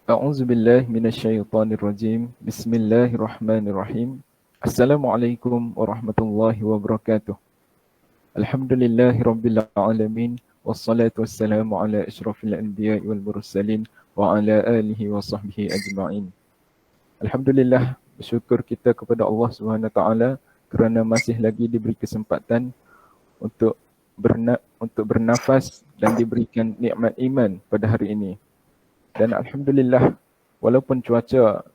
أعوذ بالله من الشيطان الرجيم بسم الله الرحمن الرحيم السلام عليكم ورحمة الله وبركاته الحمد لله رب العالمين والصلاة والسلام على أشرف الأنبياء والمرسلين وعلى آله وصحبه أجمعين. Alhamdulillah, bersyukur kita kepada Allah SWT kerana masih lagi diberi kesempatan untuk bernafas dan diberikan nikmat iman pada hari ini. Dan Alhamdulillah, walaupun cuaca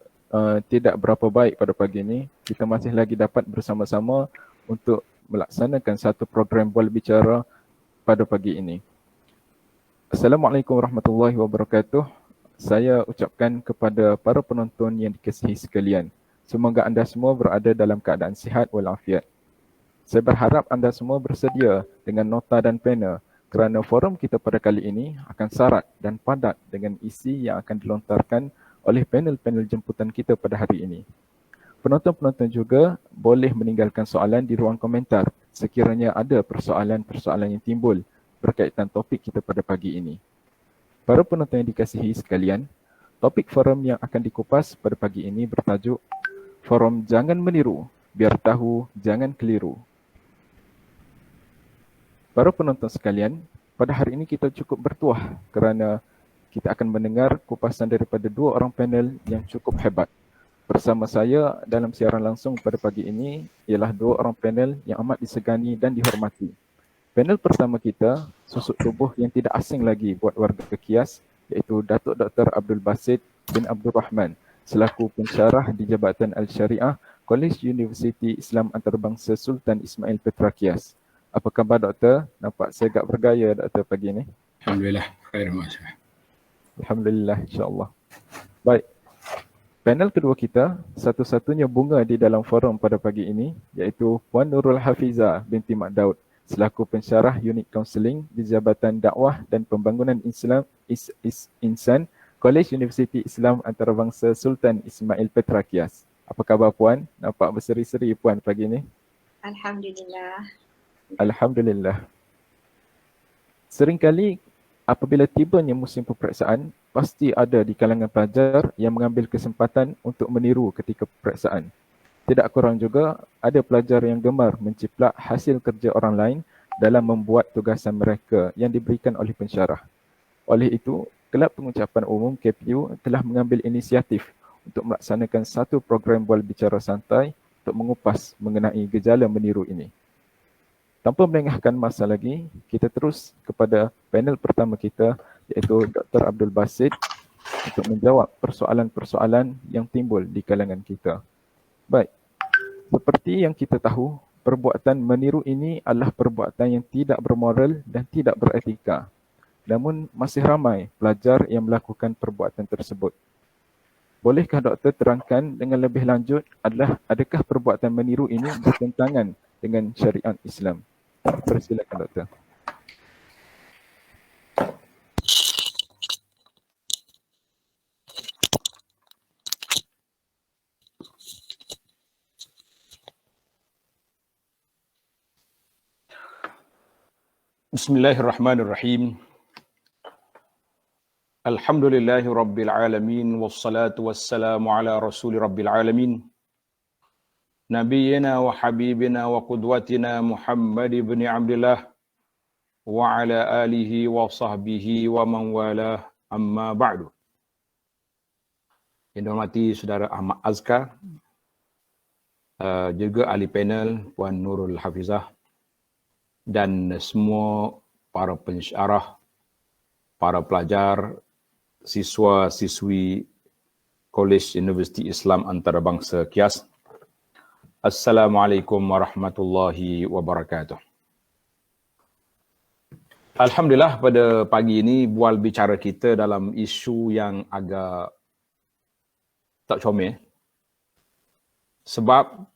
tidak berapa baik pada pagi ini, kita masih lagi dapat bersama-sama untuk melaksanakan satu program Bola Bicara pada pagi ini. Assalamualaikum warahmatullahi wabarakatuh. Saya ucapkan kepada para penonton yang dikasihi sekalian, semoga anda semua berada dalam keadaan sihat walafiat. Saya berharap anda semua bersedia dengan nota dan pena kerana forum kita pada kali ini akan syarat dan padat dengan isi yang akan dilontarkan oleh panel-panel jemputan kita pada hari ini. Penonton-penonton juga boleh meninggalkan soalan di ruang komentar sekiranya ada persoalan-persoalan yang timbul berkaitan topik kita pada pagi ini. Para penonton yang dikasihi sekalian, topik forum yang akan dikupas pada pagi ini bertajuk Forum Jangan Meniru, Biar Tahu Jangan Keliru. Para penonton sekalian, pada hari ini kita cukup bertuah kerana kita akan mendengar kupasan daripada dua orang panel yang cukup hebat. Bersama saya dalam siaran langsung pada pagi ini ialah dua orang panel yang amat disegani dan dihormati. Panel pertama kita, susuk tubuh yang tidak asing lagi buat warga Kias, iaitu Datuk Dr. Abdul Basit bin Abdul Rahman, selaku pensyarah di Jabatan Al-Syariah, College Universiti Islam Antarabangsa Sultan Ismail Petra Kias. Apa khabar doktor? Nampak saya agak bergaya doktor pagi ni. Alhamdulillah, khair masyaallah. Alhamdulillah, insyaAllah. Baik, panel kedua kita, satu-satunya bunga di dalam forum pada pagi ini, iaitu Puan Nurul Hafiza binti Mak Daud, selaku pensyarah unit kaunseling di Jabatan Dakwah dan Pembangunan Islam Insan, College Universiti Islam Antarabangsa Sultan Ismail Petra Kias. Apa khabar Puan? Nampak berseri-seri Puan pagi ni. Alhamdulillah. Alhamdulillah. Seringkali apabila tibanya musim peperiksaan, pasti ada di kalangan pelajar yang mengambil kesempatan untuk meniru ketika peperiksaan. Tidak kurang juga ada pelajar yang gemar menciplak hasil kerja orang lain dalam membuat tugasan mereka yang diberikan oleh pensyarah. Oleh itu, Kelab Pengucapan Umum KPU telah mengambil inisiatif untuk melaksanakan satu program bola bicara santai untuk mengupas mengenai gejala meniru ini. Tanpa melengahkan masa lagi, kita terus kepada panel pertama kita, iaitu Dr. Abdul Basit, untuk menjawab persoalan-persoalan yang timbul di kalangan kita. Baik, seperti yang kita tahu, perbuatan meniru ini adalah perbuatan yang tidak bermoral dan tidak beretika. Namun masih ramai pelajar yang melakukan perbuatan tersebut. Bolehkah doktor terangkan dengan lebih lanjut adakah perbuatan meniru ini bertentangan dengan syariat Islam? Persilakan doktor. Bismillahirrahmanirrahim. Alhamdulillahi rabbil alamin wassalatu wassalamu ala rasuli rabbil alamin. Nabiyyina wa habibina wa qudwatina Muhammad ibn Abdullah wa ala alihi wa sahbihi wa man walah, amma ba'du. Yang dihormati saudara Ahmad Azkar, juga ahli panel Puan Nurul Hafizah, dan semua para pensyarah, para pelajar, siswa-siswi College Universiti Islam Antarabangsa Kias. Assalamualaikum warahmatullahi wabarakatuh. Alhamdulillah, pada pagi ini bual bicara kita dalam isu yang agak tak comel. Sebab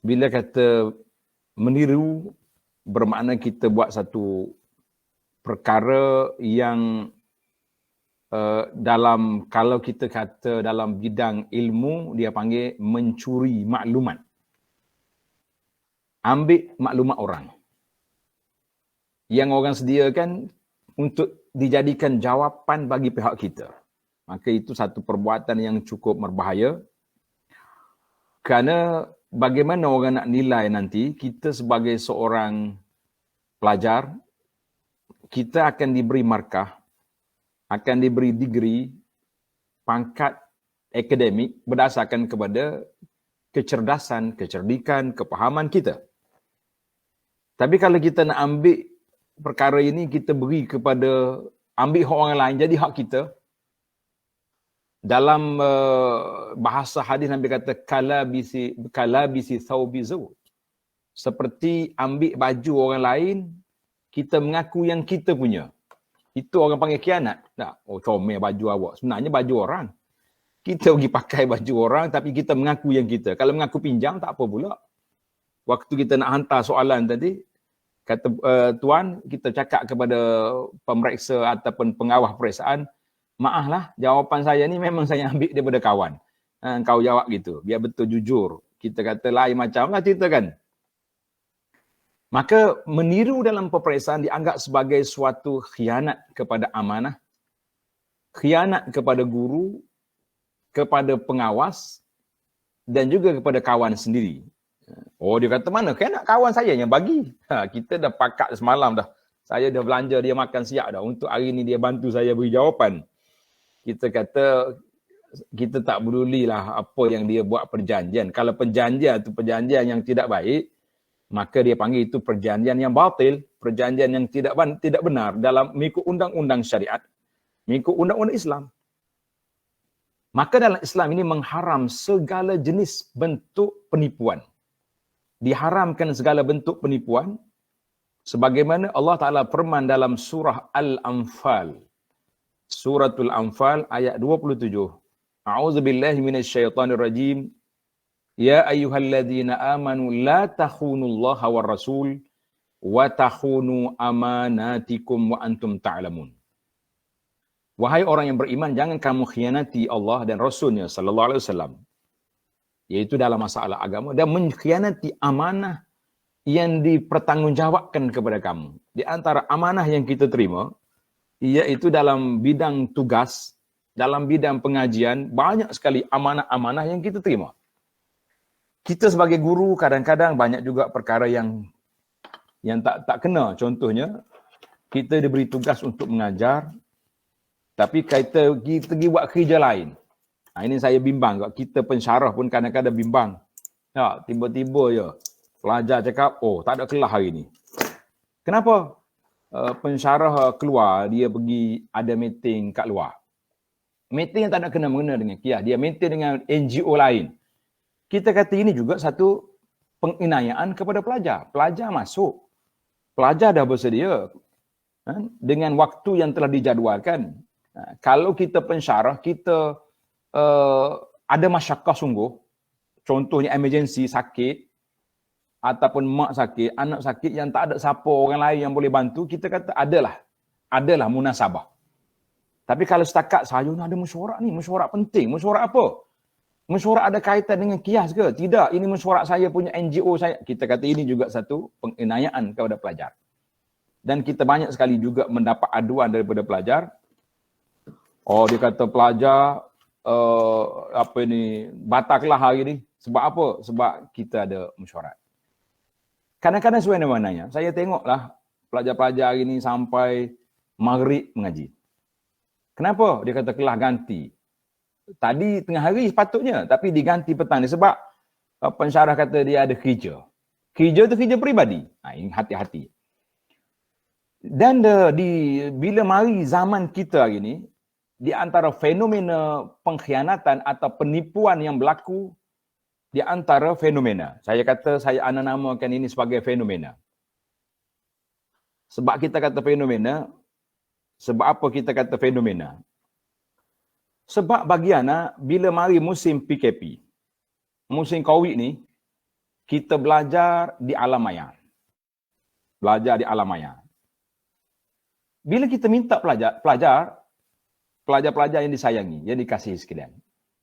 bila kata meniru, bermakna kita buat satu perkara yang dalam, kalau kita kata dalam bidang ilmu, dia panggil mencuri maklumat. Ambil maklumat orang yang orang sediakan untuk dijadikan jawapan bagi pihak kita. Maka itu satu perbuatan yang cukup berbahaya. Kerana bagaimana orang nak nilai nanti, kita sebagai seorang pelajar, kita akan diberi markah, akan diberi degree, pangkat akademik berdasarkan kepada kecerdasan, kecerdikan, kepahaman kita. Tapi kalau kita nak ambil perkara ini, kita beri kepada, ambil hak orang lain, jadi hak kita. Dalam bahasa hadis Nabi kata, kalabisi thawbi zawj. Seperti ambil baju orang lain, kita mengaku yang kita punya. Itu orang panggil khianat. Tak, oh comel baju awak. Sebenarnya baju orang. Kita pergi pakai baju orang tapi kita mengaku yang kita. Kalau mengaku pinjam tak apa pula. Waktu kita nak hantar soalan tadi, kata tuan, kita cakap kepada pemeriksa ataupun pengawal peperiksaan, maaflah, jawapan saya ni memang saya ambil daripada kawan. Kau jawab gitu, biar betul jujur. Kita kata lain macam lah cerita kan. Maka meniru dalam peperiksaan dianggap sebagai suatu khianat kepada amanah, khianat kepada guru, kepada pengawas dan juga kepada kawan sendiri. Oh, dia kata mana? Khianat kawan saya yang bagi. Kita dah pakat semalam dah. Saya dah belanja dia makan siap dah. Untuk hari ni dia bantu saya beri jawapan. Kita kata, kita tak pedulilah apa yang dia buat perjanjian. Kalau perjanjian itu perjanjian yang tidak baik, maka dia panggil itu perjanjian yang batil, perjanjian yang tidak benar dalam mengikut undang-undang syariat, mengikut undang-undang Islam. Maka dalam Islam ini mengharam segala jenis bentuk penipuan. Diharamkan segala bentuk penipuan, sebagaimana Allah Ta'ala firman dalam surah Al-Anfal. Suratul Anfal ayat 27. A'udzubillahi minasyaitonirrajim. Ya ayyuhalladzina amanu la takhunullaha war rasul wa takhunu amanatikum wa antum ta'lamun. Wahai orang yang beriman, jangan kamu khianati Allah dan Rasulnya sallallahu alaihi wasallam. Iaitu dalam masalah agama, dan mengkhianati amanah yang dipertanggungjawabkan kepada kamu. Di antara amanah yang kita terima, iaitu dalam bidang tugas, dalam bidang pengajian, banyak sekali amanah-amanah yang kita terima. Kita sebagai guru kadang-kadang banyak juga perkara yang tak kena. Contohnya, kita diberi tugas untuk mengajar, tapi kita pergi buat kerja lain. Ini saya bimbang. Kita pensyarah pun kadang-kadang bimbang. Ya, tiba-tiba je pelajar cakap, oh tak ada kelas hari ni. Kenapa? Pensyarah keluar, dia pergi ada meeting kat luar. Meeting yang tak ada kena-mengena dengan KIAS. Dia meeting dengan NGO lain. Kita kata ini juga satu penginayaan kepada pelajar. Pelajar masuk. Pelajar dah bersedia. Dengan waktu yang telah dijadualkan. Kalau kita pensyarah, kita ada masyarakat sungguh. Contohnya emergency, sakit. Ataupun mak sakit, anak sakit yang tak ada siapa orang lain yang boleh bantu, kita kata adalah munasabah. Tapi kalau setakat saya ni ada mesyuarat ni, mesyuarat penting. Mesyuarat apa? Mesyuarat ada kaitan dengan KIAS ke? Tidak, ini mesyuarat saya punya NGO saya. Kita kata ini juga satu penginayaan kepada pelajar. Dan kita banyak sekali juga mendapat aduan daripada pelajar. Oh, dia kata pelajar batallah hari ni. Sebab apa? Sebab kita ada mesyuarat. Kadang-kadang sesuai dengan mananya. Saya tengoklah pelajar-pelajar hari ini sampai maghrib mengaji. Kenapa? Dia kata kelas ganti. Tadi tengah hari sepatutnya, tapi diganti petang ni sebab pensyarah kata dia ada kerja. Kerja tu kerja peribadi. Ini hati-hati. Dan bila mari zaman kita hari ini, di antara fenomena pengkhianatan atau penipuan yang berlaku, di antara fenomena. Saya kata, saya namakan ini sebagai fenomena. Sebab kita kata fenomena, sebab apa kita kata fenomena? Sebab bagi anak, bila mari musim PKP, musim COVID ni, kita belajar di alam maya. Belajar di alam maya. Bila kita minta pelajar-pelajar yang disayangi, yang dikasihi sekalian.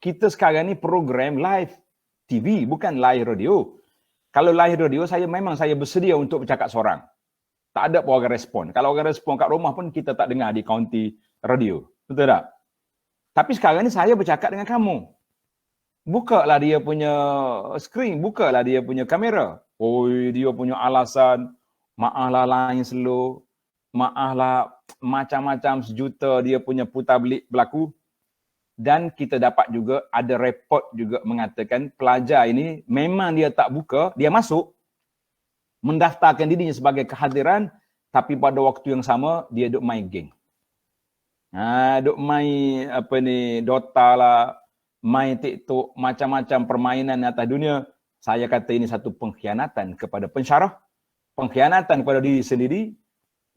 Kita sekarang ni program live TV, bukan live radio. Kalau live radio, saya bersedia untuk bercakap seorang. Tak ada pun orang respon. Kalau orang respon kat rumah pun kita tak dengar di kaunti radio. Betul tak? Tapi sekarang ni saya bercakap dengan kamu. Bukalah dia punya skrin, bukalah dia punya kamera. Oi, dia punya alasan, maaflah line slow, maaflah macam-macam sejuta dia punya putar belik berlaku. Dan kita dapat juga ada report juga mengatakan pelajar ini memang dia tak buka, dia masuk, mendaftarkan dirinya sebagai kehadiran, tapi pada waktu yang sama dia duk main game. Duk main Dota lah, main TikTok, macam-macam permainan atas dunia. Saya kata ini satu pengkhianatan kepada pensyarah, pengkhianatan kepada diri sendiri,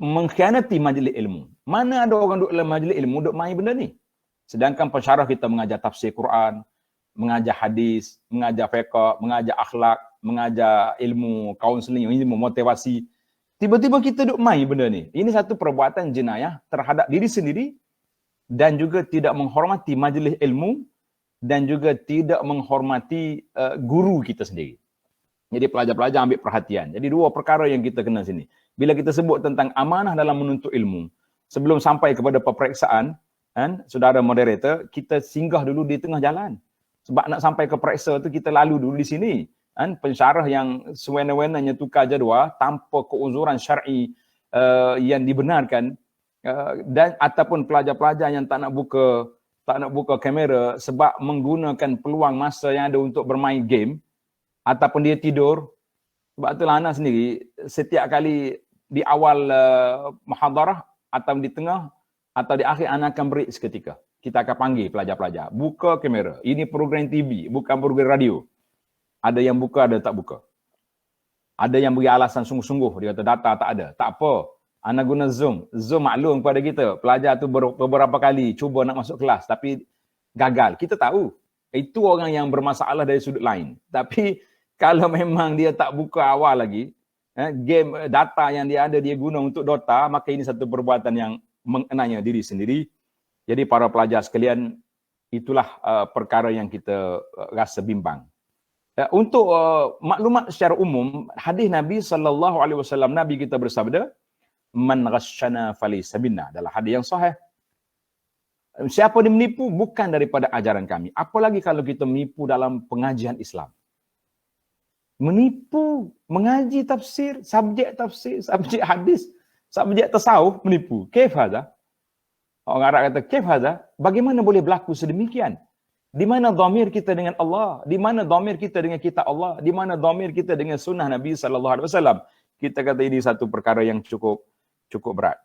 mengkhianati majlis ilmu. Mana ada orang duk dalam majlis ilmu duk main benda ni? Sedangkan pensyarah kita mengajar tafsir Quran, mengajar hadis, mengajar fiqh, mengajar akhlak, mengajar ilmu kaunseling, ilmu motivasi. Tiba-tiba kita duk main benda ni. Ini satu perbuatan jenayah terhadap diri sendiri dan juga tidak menghormati majlis ilmu dan juga tidak menghormati guru kita sendiri. Jadi pelajar-pelajar ambil perhatian. Jadi dua perkara yang kita kena sini. Bila kita sebut tentang amanah dalam menuntut ilmu, sebelum sampai kepada peperiksaan, kan, saudara moderator, kita singgah dulu di tengah jalan. Sebab nak sampai ke periksa tu kita lalu dulu di sini. Kan, pensyarah yang sewena-wenanya tukar jadual tanpa keuzuran syar'i yang dibenarkan, dan ataupun pelajar-pelajar yang tak nak buka kamera sebab menggunakan peluang masa yang ada untuk bermain game ataupun dia tidur. Sebab itulah Ana sendiri setiap kali di awal muhadarah atau di tengah atau di akhir Ana akan break seketika. Kita akan panggil pelajar-pelajar, buka kamera. Ini program TV, bukan program radio. Ada yang buka, ada tak buka. Ada yang beri alasan sungguh-sungguh, dia kata data tak ada. Tak apa, Ana guna Zoom. Zoom maklum kepada kita. Pelajar tu beberapa kali cuba nak masuk kelas tapi gagal. Kita tahu itu orang yang bermasalah dari sudut lain. Tapi kalau memang dia tak buka awal lagi, game data yang dia ada dia guna untuk Dota, maka ini satu perbuatan yang mengenanya diri sendiri. Jadi para pelajar sekalian, itulah perkara yang kita rasa bimbang. Untuk maklumat secara umum, hadis Nabi SAW, Nabi kita bersabda, man ghasyana falaysa minna, adalah hadis yang sahih. Siapa yang menipu bukan daripada ajaran kami. Apalagi kalau kita menipu dalam pengajian Islam. Menipu, mengaji tafsir, subjek hadis, subjek tasawuf, menipu. Kaif hadha? Orang Arab kata, kaif hadha? Bagaimana boleh berlaku sedemikian? Di mana dhamir kita dengan Allah? Di mana dhamir kita dengan kitab Allah? Di mana dhamir kita dengan sunnah Nabi SAW? Kita kata ini satu perkara yang cukup berat.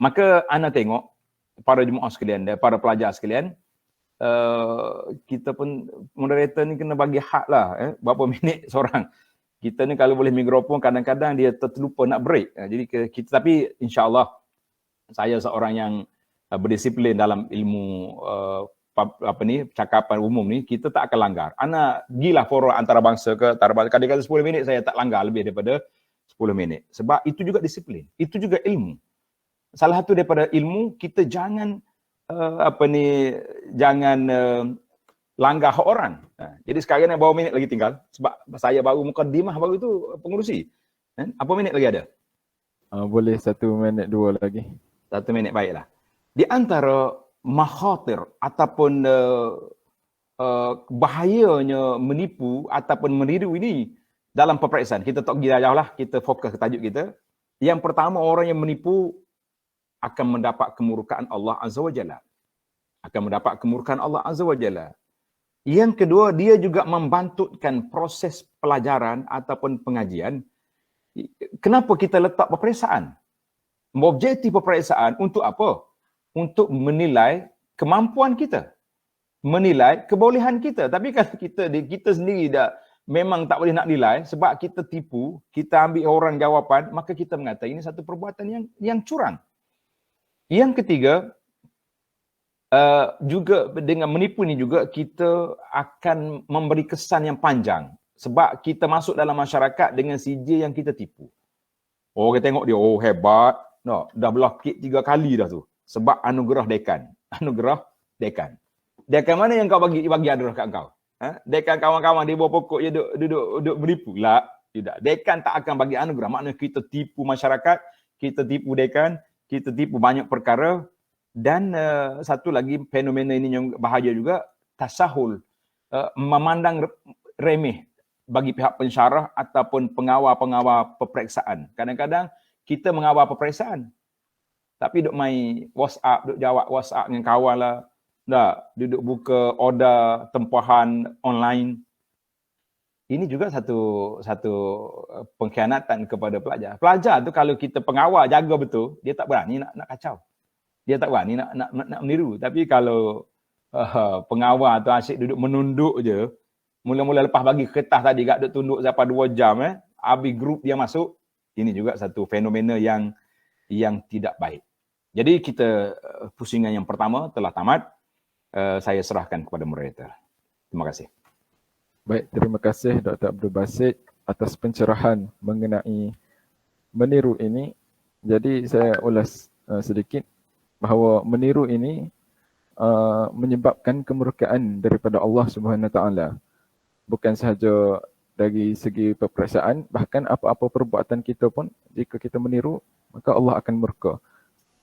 Maka Ana tengok, para jemaah sekalian, para pelajar sekalian, kita pun moderator ni kena bagi hak lah, berapa minit seorang. Kita ni kalau boleh mikrofon, kadang-kadang dia terlupa nak break. Jadi kita, tapi insya-Allah saya seorang yang berdisiplin dalam ilmu cakapan umum ni, kita tak akan langgar. Ana gilah forum antarabangsa ke antarabangsa, kadang-kadang 10 minit saya tak langgar lebih daripada 10 minit. Sebab itu juga disiplin, itu juga ilmu. Salah satu daripada ilmu, kita jangan langgar hak orang. Jadi sekarang ni berapa minit lagi tinggal? Sebab saya baru mukadimah baru itu pengurusi. Apa minit lagi ada? Boleh 1 minit 2 lagi. 1 minit, baiklah. Di antara makhatir ataupun bahayanya menipu ataupun meniru ini dalam peperiksaan, kita tak pergi jauh lah, kita fokus ke tajuk kita. Yang pertama, orang yang menipu akan mendapat kemurkaan Allah Azza wa Jalla. Akan mendapat kemurkaan Allah Azza wa Jalla. Yang kedua, dia juga membantutkan proses pelajaran ataupun pengajian. Kenapa kita letak peperiksaan? Objektif peperiksaan untuk apa? Untuk menilai kemampuan kita. Menilai kebolehan kita. Tapi kalau kita sendiri dah memang tak boleh nak nilai sebab kita tipu, kita ambil orang jawapan, maka kita mengatakan ini satu perbuatan yang curang. Yang ketiga, juga dengan menipu ni juga kita akan memberi kesan yang panjang sebab kita masuk dalam masyarakat dengan CJ yang kita tipu. Orang tengok dia, oh hebat, no, dah belah kek 3 kali dah tu sebab anugerah dekan. Anugerah dekan. Dekan mana yang kau bagi anugerah kat kau? Dekan kawan-kawan dia bawa pokok dia duduk menipu. Lah, tidak. Dekan tak akan bagi anugerah. Maknanya kita tipu masyarakat, kita tipu dekan, kita tipu banyak perkara Dan satu lagi fenomena ini yang bahaya juga, tasahul, memandang remeh bagi pihak pensyarah ataupun pengawal-pengawal peperiksaan. Kadang-kadang kita mengawal peperiksaan, tapi duk main WhatsApp, duk jawab WhatsApp dengan kawan lah. Duduk buka order tempahan online. Ini juga satu pengkhianatan kepada pelajar. Pelajar tu kalau kita pengawal jaga betul, dia tak berani nak kacau. Dia tak berani nak meniru. Tapi kalau pengawal tu asyik duduk menunduk je, mula-mula lepas bagi kertas tadi gak duk tunduk sampai 2 jam, habis grup dia masuk, ini juga satu fenomena yang tidak baik. Jadi kita pusingan yang pertama telah tamat. Saya serahkan kepada moderator. Terima kasih. Baik, terima kasih Dr. Abdul Basit atas pencerahan mengenai meniru ini. Jadi saya ulas sedikit bahawa meniru ini menyebabkan kemurkaan daripada Allah Subhanahu Taala. Bukan sahaja dari segi peperiksaan, bahkan apa-apa perbuatan kita pun jika kita meniru, maka Allah akan murka.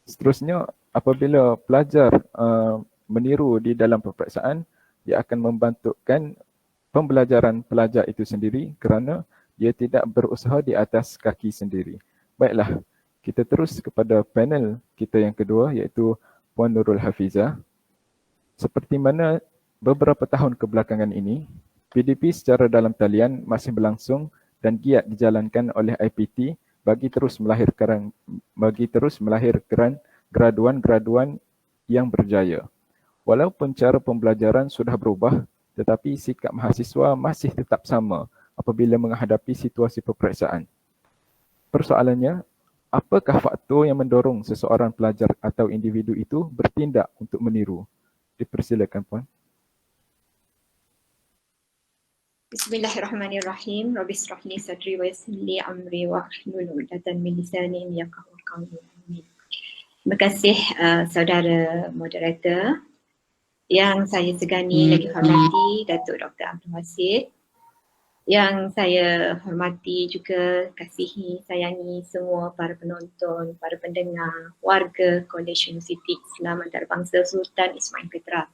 Seterusnya, apabila pelajar meniru di dalam peperiksaan, dia akan membantukan pembelajaran pelajar itu sendiri kerana dia tidak berusaha di atas kaki sendiri. Baiklah, kita terus kepada panel kita yang kedua, iaitu Puan Nurul Hafizah. Seperti mana beberapa tahun kebelakangan ini, PDP secara dalam talian masih berlangsung dan giat dijalankan oleh IPT bagi terus melahirkan graduan-graduan yang berjaya. Walaupun cara pembelajaran sudah berubah, tetapi sikap mahasiswa masih tetap sama apabila menghadapi situasi peperiksaan. Persoalannya, apakah faktor yang mendorong seseorang pelajar atau individu itu bertindak untuk meniru? Dipersilakan, Puan. Bismillahirrahmanirrahim. Rabbi shrah li sadri wa yassir li amri wa hlul 'uqdatam min lisani yafqahu qawli. Terima kasih saudara moderator. Yang saya segani lagi hormati Datuk Dr. Abdul Basit. Yang saya hormati juga, kasihi, sayangi semua para penonton, para pendengar, warga Kolej Universiti Islam Antarabangsa Sultan Ismail Petra.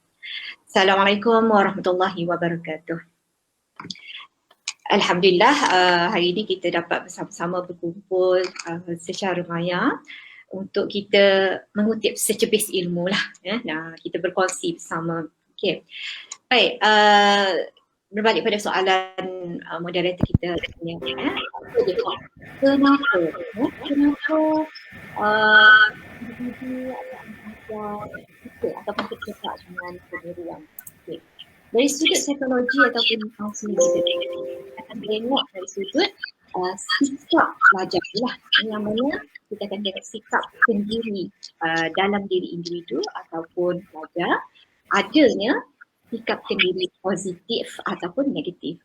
Assalamualaikum warahmatullahi wabarakatuh. Alhamdulillah, hari ini kita dapat bersama-sama berkumpul secara maya untuk kita mengutip secebis ilmu lah. Nah, kita berkongsi bersama. Okay. Baik, berbalik pada soalan moderator kita. Kenapa ataupun tercekak dengan peniruan? Okay. Dari sudut psikologi ataupun kaunseling kita akan tengok dari sudut sikap pelajar lah, yang mana kita akan tengok sikap sendiri dalam diri individu ataupun pelajar, adanya sikap sendiri positif ataupun negatif.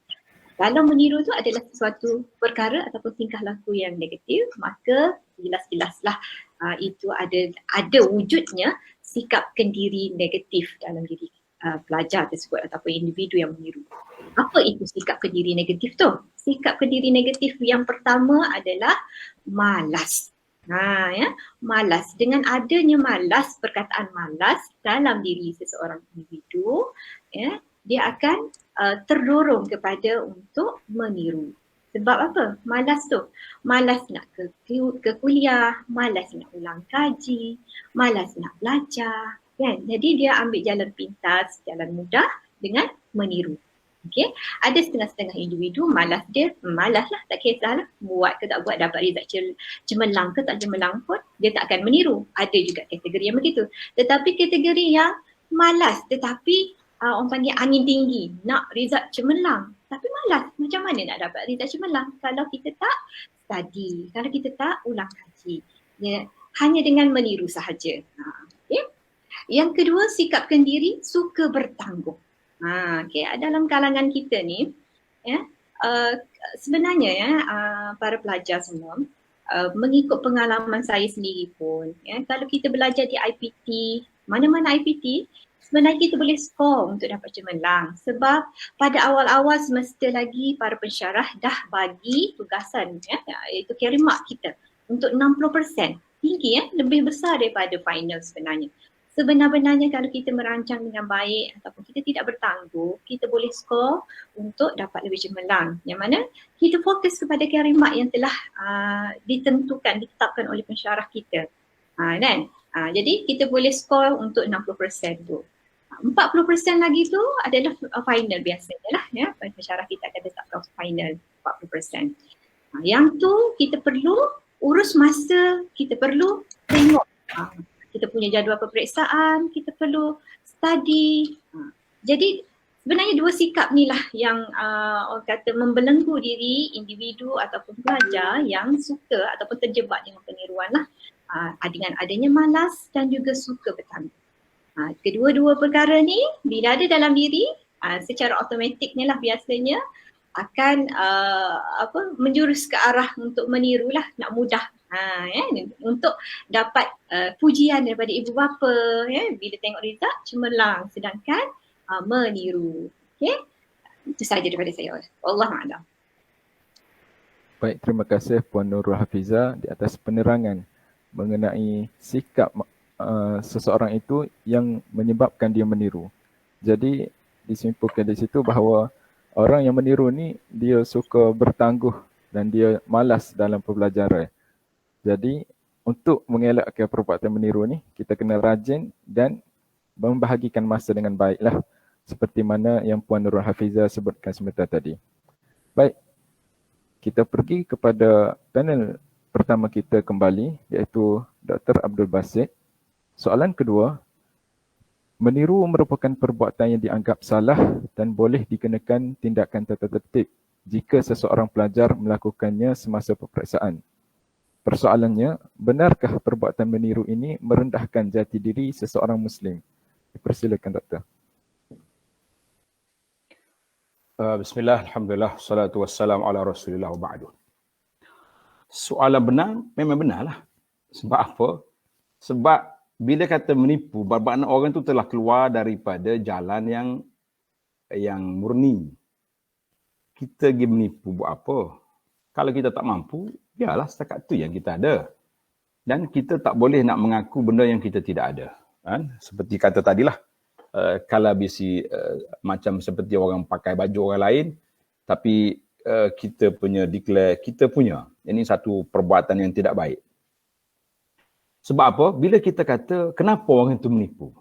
Kalau meniru tu adalah sesuatu perkara ataupun tingkah laku yang negatif, maka jelas-jelaslah itu ada wujudnya sikap kendiri negatif dalam diri pelajar tersebut ataupun individu yang meniru. Apa itu sikap kendiri negatif tu? Sikap kendiri negatif yang pertama adalah malas. Malas. Dengan adanya malas, perkataan malas dalam diri seseorang individu, dia akan terdorong kepada untuk meniru. Sebab apa? Malas tu. Malas nak ke kuliah, malas nak ulang kaji, malas nak belajar. Kan? Jadi dia ambil jalan pintas, jalan mudah dengan meniru. Okay? Ada setengah-setengah individu malas lah, tak kisahlah buat ke tak buat, dapat result cemerlang ke tak cemerlang pun dia tak akan meniru. Ada juga kategori yang begitu. Tetapi kategori yang malas tetapi orang panggil angin tinggi, nak result cemerlang tapi malas, macam mana nak dapat result cemerlang kalau kita tak study, kalau kita tak ulang kaji, hanya dengan meniru sahaja. Okay? Yang kedua, sikap kendiri suka bertanggung. Okay. Dalam kalangan kita ni, sebenarnya para pelajar semua, mengikut pengalaman saya sendiri pun, kalau kita belajar di IPT, mana-mana IPT, sebenarnya kita boleh skor untuk dapat cemerlang. Sebab pada awal-awal semester lagi, para pensyarah dah bagi tugasan, iaitu carry mark kita untuk 60%. Tinggi, lebih besar daripada final sebenarnya. sebenar-benarnya kalau kita merancang dengan baik ataupun kita tidak bertangguh, kita boleh skor untuk dapat lebih cemerlang. Yang mana kita fokus kepada kalimat yang telah ditetapkan oleh pensyarah kita. Kan? Jadi kita boleh skor untuk 60% tu. 40% lagi tu adalah final biasanya lah, ya. Pensyarah kita akan tetapkan final 40%. Yang tu kita perlu urus masa, kita perlu tengok kita punya jadual peperiksaan, kita perlu study. Jadi sebenarnya dua sikap ni lah yang orang kata membelenggu diri individu ataupun pelajar yang suka ataupun terjebak dengan peniruan lah. Dengan adanya malas dan juga suka bertangguh. Kedua-dua perkara ni bila ada dalam diri, secara automatiknya lah biasanya akan menjurus ke arah untuk meniru lah, nak mudah untuk dapat pujian daripada ibu bapa, bila tengok result cemerlang sedangkan meniru. Okey, itu sahaja daripada saya. Wallahualam. Baik, terima kasih Puan Nurul Hafizah di atas penerangan mengenai sikap seseorang itu yang menyebabkan dia meniru. Jadi disimpulkan di situ bahawa orang yang meniru ni dia suka bertangguh dan dia malas dalam pembelajaran. Jadi untuk mengelakkan perbuatan meniru ni, kita kena rajin dan membahagikan masa dengan baiklah, seperti mana yang Puan Nurul Hafizah sebutkan sebentar tadi. Baik, kita pergi kepada panel pertama kita kembali, iaitu Dr. Abdul Basit. Soalan kedua, meniru merupakan perbuatan yang dianggap salah dan boleh dikenakan tindakan tertentu jika seseorang pelajar melakukannya semasa peperiksaan. Persoalannya, benarkah perbuatan meniru ini merendahkan jati diri seseorang Muslim? Persilakan Doktor. Bismillah, alhamdulillah, salatu wassalamu ala rasulillah wa ba'du. Soalan benar, memang benarlah. Sebab apa? Sebab bila kata menipu, bermakna orang tu telah keluar daripada jalan yang murni. Kita pergi menipu buat apa? Kalau kita tak mampu, biarlah setakat tu yang kita ada. Dan kita tak boleh nak mengaku benda yang kita tidak ada. Kan? Seperti kata tadilah, kalau bisi macam seperti orang pakai baju orang lain, tapi kita punya declare, kita punya. Ini satu perbuatan yang tidak baik. Sebab apa? Bila kita kata, kenapa orang itu menipu?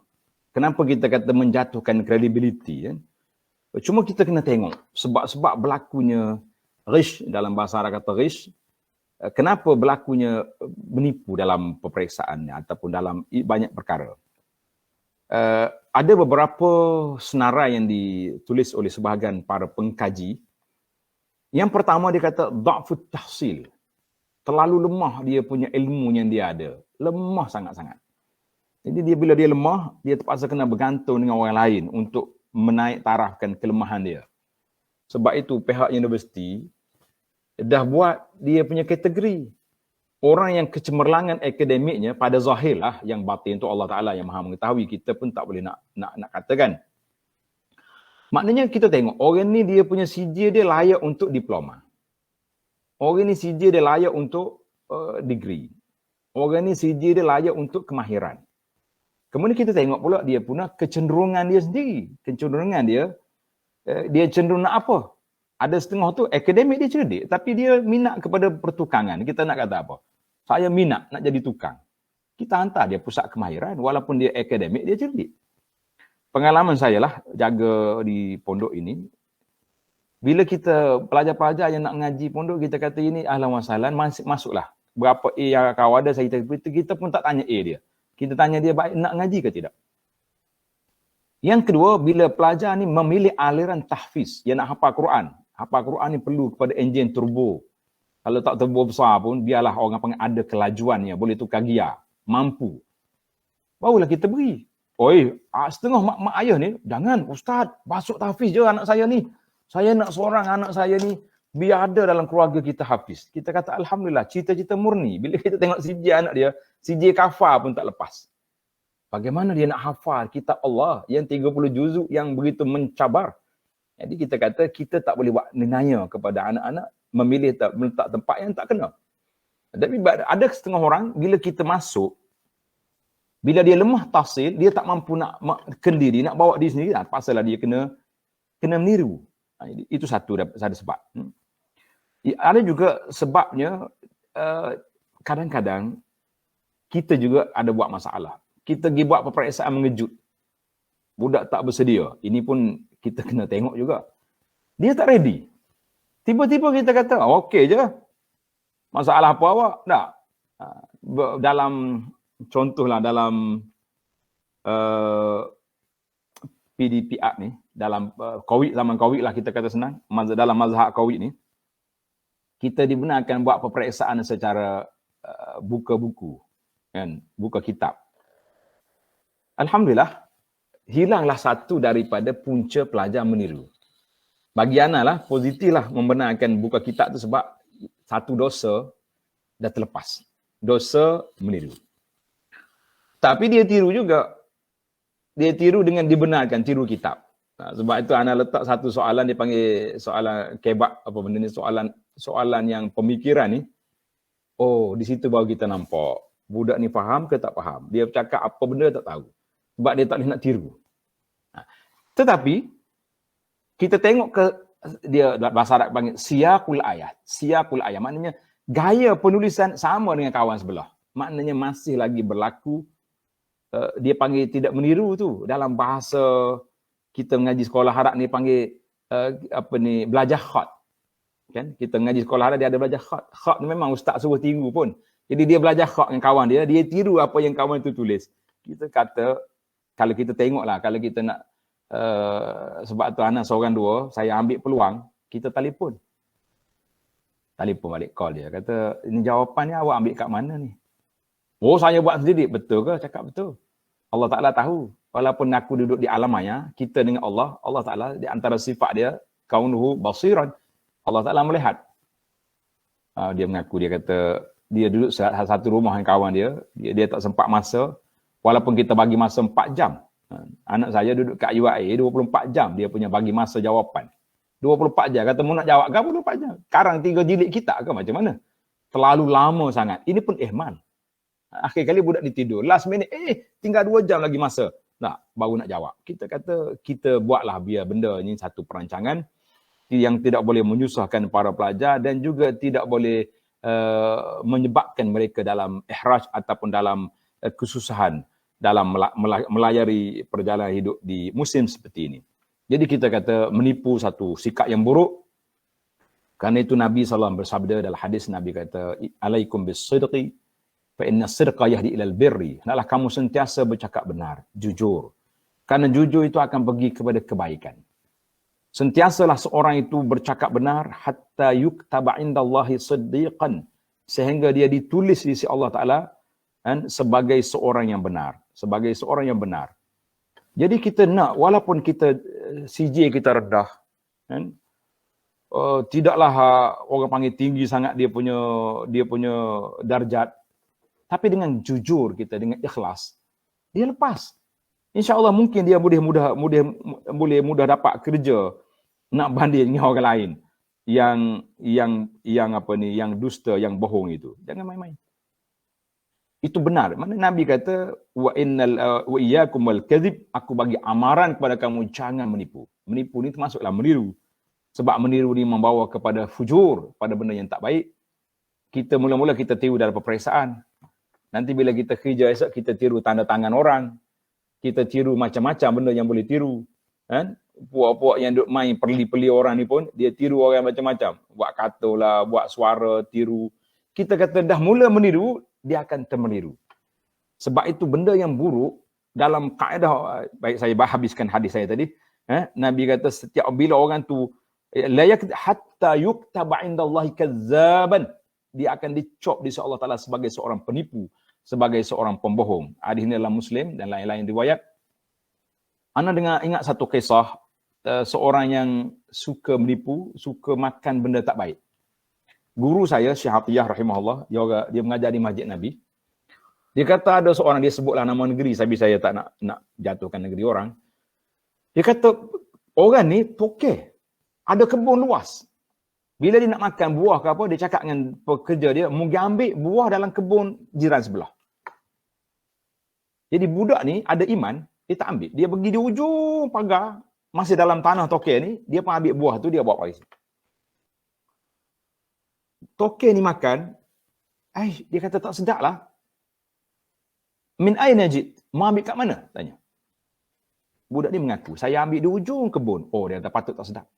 Kenapa kita kata menjatuhkan credibility? Kan? Cuma kita kena tengok sebab-sebab berlakunya ghish, dalam bahasa Arab kata ghish, kenapa berlakunya menipu dalam peperiksaannya ataupun dalam banyak perkara. Ada beberapa senarai yang ditulis oleh sebahagian para pengkaji. Yang pertama dia kata, dha'fut tahsil. Terlalu lemah dia punya ilmu yang dia ada. Lemah sangat-sangat. Jadi bila dia lemah, dia terpaksa kena bergantung dengan orang lain untuk menaik tarafkan kelemahan dia. Sebab itu pihak universiti dah buat dia punya kategori. Orang yang kecemerlangan akademiknya pada zahir lah, yang batin tu Allah Ta'ala yang maha mengetahui, kita pun tak boleh nak katakan. Maknanya kita tengok, orang ni dia punya CJ dia layak untuk diploma. Orang ni CJ dia layak untuk degree. Orang ni CJ dia layak untuk kemahiran. Kemudian kita tengok pula dia punya kecenderungan dia sendiri. Kecenderungan dia cenderung nak apa? Ada setengah tu akademik dia cerdik, tapi dia minat kepada pertukangan. Kita nak kata apa? Saya minat nak jadi tukang. Kita hantar dia pusat kemahiran, walaupun dia akademik, dia cerdik. Pengalaman saya lah jaga di pondok ini, bila kita pelajar-pelajar yang nak ngaji pondok, kita kata ini ahlan wa sahlan, masuklah. Berapa A yang kau ada, kita pun tak tanya A dia. Kita tanya dia baik nak ngaji ke tidak. Yang kedua, bila pelajar ni memilih aliran tahfiz, dia nak hafal Quran. Hafal Quran ni perlu kepada enjin turbo. Kalau tak turbo besar pun, biarlah orang panggil ada kelajuannya, boleh tukar gear, mampu. Barulah kita beri. Oi, setengah mak ayah ni, jangan ustaz, masuk tahfiz je anak saya ni. Saya nak seorang anak saya ni, biar ada dalam keluarga kita hafiz. Kita kata alhamdulillah, cita-cita murni. Bila kita tengok CJ anak dia, CJ kafar pun tak lepas. Bagaimana dia nak hafal kitab Allah yang 30 juzuk yang begitu mencabar. Jadi kita kata kita tak boleh buat nilainya kepada anak-anak memilih meletak tempat yang tak kena. Tapi ada setengah orang bila kita masuk Bila dia lemah tahsil, dia tak mampu nak kendiri, nak bawa diri sendiri, pasalah dia kena meniru. Itu satu sebab. Ada juga sebabnya, kadang-kadang kita juga ada buat masalah. Kita pergi buat peperiksaan mengejut. Budak tak bersedia. Ini pun kita kena tengok juga. Dia tak ready. Tiba-tiba kita kata, okey je. Masalah apa awak? Tak. Dalam, contohlah dalam PDPR ni, dalam zaman COVID lah kita kata senang, dalam mazhab COVID ni, kita dibenarkan buat peperiksaan secara buka buku, kan? Buka kitab. Alhamdulillah, hilanglah satu daripada punca pelajar meniru. Bagi Ana lah, positif lah membenarkan buka kitab tu sebab satu dosa dah terlepas. Dosa meniru. Tapi dia tiru juga. Dia tiru dengan dibenarkan, tiru kitab. Sebab itu Ana letak satu soalan, dia panggil soalan kebab, apa benda ni, soalan yang pemikiran ni. Oh, di situ baru kita nampak. Budak ni faham ke tak faham? Dia bercakap apa benda tak tahu. Sebab dia tak boleh nak tiru. Tetapi, kita tengok ke dia bahasa Arab panggil siyaqul ayat. Siyaqul ayat maknanya gaya penulisan sama dengan kawan sebelah. Maknanya masih lagi berlaku, dia panggil tidak meniru tu. Dalam bahasa kita mengaji sekolah Arab ni panggil belajar khat. Kan? Kita mengaji sekolah Arab dia ada belajar khat. Khat tu memang ustaz suruh tiru pun. Jadi dia belajar khat dengan kawan dia tiru apa yang kawan itu tulis. Kita kata kalau kita tengoklah, kalau kita nak sebab tu anak seorang dua, saya ambil peluang, kita telefon balik call dia, kata ini jawapan ni awak ambil kat mana ni? Oh, saya buat sendiri. Betul ke? Cakap betul. Allah Ta'ala tahu. Walaupun aku duduk di alam maya, kita dengan Allah Ta'ala di antara sifat dia, kaunuhu basiran. Allah Ta'ala melihat. Dia mengaku, dia kata dia duduk satu rumah dengan kawan dia tak sempat masa, walaupun kita bagi masa 4 jam. Anak saya duduk kat UIA 24 jam dia punya bagi masa jawapan. 24 jam. Kata mu nak jawab ke 24 jam? Karang 3 jilid kitab ke macam mana? Terlalu lama sangat. Ini pun ihmal. Akhir kali budak ni tidur. Last minute, tinggal 2 jam lagi masa. Baru nak jawab. Kita kata, kita buatlah biar benda ni satu perancangan yang tidak boleh menyusahkan para pelajar dan juga tidak boleh menyebabkan mereka dalam ihraj ataupun dalam kesusahan dalam melayari perjalanan hidup di musim seperti ini. Jadi kita kata menipu satu sikap yang buruk. Karena itu Nabi SAW bersabda dalam hadis, Nabi kata, alaikum bis-sidqi fa inna sidqa yahdi ilal birri. Hendaklah kamu sentiasa bercakap benar, jujur. Karena jujur itu akan pergi kepada kebaikan. Sentiasalah seorang itu bercakap benar hatta yuktaba indallahi siddiqan, sehingga dia ditulis di sisi Allah Ta'ala sebagai seorang yang benar. Sebagai seorang yang benar. Jadi kita nak, walaupun kita CJ kita rendah, kan? Tidaklah orang panggil tinggi sangat dia punya darjat, tapi dengan jujur kita, dengan ikhlas, dia lepas. InsyaAllah mungkin dia boleh mudah dapat kerja nak banding dengan orang lain yang dusta, yang bohong itu. Jangan main-main. Itu benar. Mana Nabi kata, wa iyyakum wal kadhib, aku bagi amaran kepada kamu, jangan menipu. Menipu ni termasuklah meniru. Sebab meniru ni membawa kepada fujur, pada benda yang tak baik. Kita mula-mula kita tiru dalam peperiksaan. Nanti bila kita kerja esok, kita tiru tanda tangan orang. Kita tiru macam-macam benda yang boleh tiru. Kan? Puak-puak yang duk main perli-perli orang ni pun, dia tiru orang macam-macam. Buat kata lah, buat suara, tiru. Kita kata dah mula meniru, dia akan termeniru. Sebab itu benda yang buruk dalam kaedah, baik saya habiskan hadis saya tadi, Nabi kata setiap bila orang tu la hatta yuktaba indallahi kazzaban, dia akan dicop di sisi Allah Taala sebagai seorang penipu, sebagai seorang pembohong. Hadis ini dalam Muslim dan lain-lain riwayat. Ana dengar ingat satu kisah seorang yang suka menipu, suka makan benda tak baik. Guru saya, Syekh Atiyah rahimahullah, dia mengajar di Masjid Nabi. Dia kata ada seorang, dia sebutlah nama negeri, tapi saya tak nak jatuhkan negeri orang. Dia kata, orang ni tokeh, ada kebun luas. Bila dia nak makan buah ke apa, dia cakap dengan pekerja dia, mungkin ambil buah dalam kebun jiran sebelah. Jadi budak ni ada iman, dia tak ambil. Dia pergi di ujung pagar, masih dalam tanah toke ni, dia pun ambil buah tu, dia bawa pergi. Toke ni makan, dia kata tak sedap lah. Min aina jit? Mau ambil kat mana? Tanya. Budak ni mengaku, saya ambil di ujung kebun. Oh, dia kata patut tak sedap.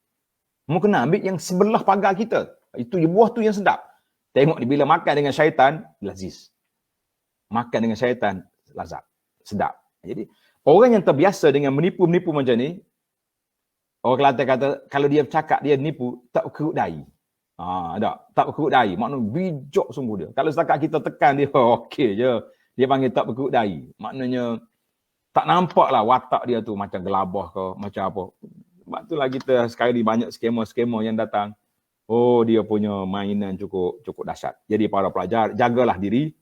Mau kena ambil yang sebelah pagar kita. Itu buah tu yang sedap. Tengok ni, bila makan dengan syaitan, lazis. Makan dengan syaitan, lazat. Sedap. Jadi, orang yang terbiasa dengan menipu-menipu macam ni, orang Kelantan kata, kalau dia cakap dia nipu, tak kerut dahi. Tak berkerut dahi. Maknanya bijak sungguh dia. Kalau setakat kita tekan dia, okey je. Dia panggil tak berkerut dahi. Maknanya, tak nampak lah watak dia tu macam gelabah ke, macam apa. Sebab itulah kita sekarang ni banyak skema-skema yang datang. Oh, dia punya mainan cukup dahsyat. Jadi para pelajar, jagalah diri.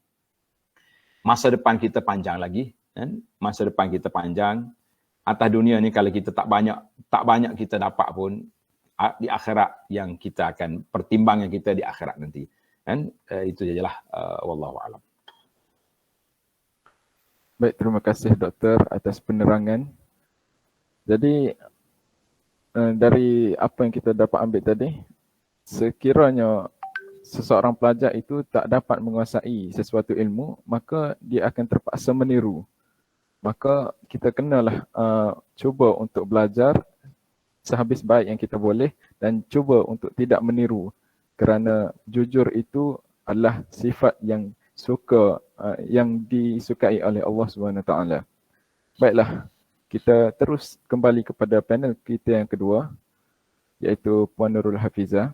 Masa depan kita panjang lagi. Kan? Masa depan kita panjang. Atas dunia ni kalau kita tak banyak kita dapat pun, di akhirat yang kita akan pertimbangan kita di akhirat nanti. Kan? Itu sajalah. Wallahu a'lam. Baik, terima kasih doktor atas penerangan. Jadi dari apa yang kita dapat ambil tadi, sekiranya seseorang pelajar itu tak dapat menguasai sesuatu ilmu, maka dia akan terpaksa meniru. Maka kita kenalah cuba untuk belajar sehabis baik yang kita boleh dan cuba untuk tidak meniru, kerana jujur itu adalah sifat yang yang disukai oleh Allah SWT. Baiklah, kita terus kembali kepada panel kita yang kedua, iaitu Puan Nurul Hafizah.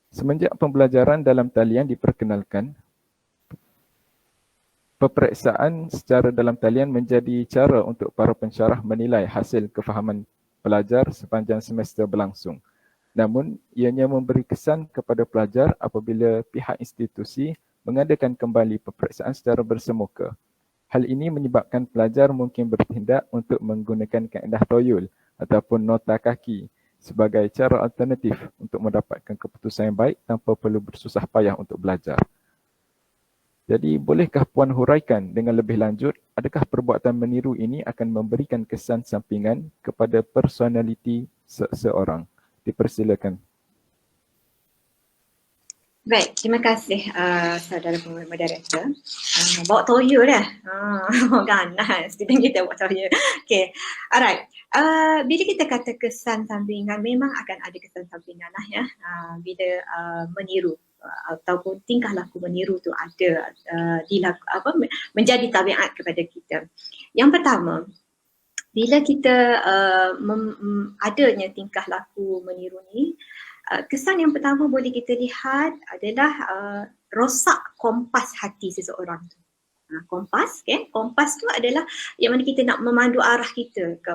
Semenjak pembelajaran dalam talian diperkenalkan, peperiksaan secara dalam talian menjadi cara untuk para pensyarah menilai hasil kefahaman pelajar sepanjang semester berlangsung. Namun, ianya memberi kesan kepada pelajar apabila pihak institusi mengadakan kembali peperiksaan secara bersemuka. Hal ini menyebabkan pelajar mungkin bertindak untuk menggunakan kaedah toyol ataupun nota kaki sebagai cara alternatif untuk mendapatkan keputusan yang baik tanpa perlu bersusah payah untuk belajar. Jadi, bolehkah Puan huraikan dengan lebih lanjut, adakah perbuatan meniru ini akan memberikan kesan sampingan kepada personaliti seseorang? Dipersilakan. Baik, terima kasih saudara moderator. Bawa toyo dah. Ganas student kita bawa toyo. Okay, alright. Bila kita kata kesan sampingan, memang akan ada kesan sampingan lah ya. Bila meniru ataupun tingkah laku meniru tu ada menjadi tabiat kepada kita. Yang pertama, bila kita adanya tingkah laku meniru ni, kesan yang pertama boleh kita lihat adalah rosak kompas hati seseorang tu. Kompas, okay? Kompas tu adalah yang mana kita nak memandu arah kita ke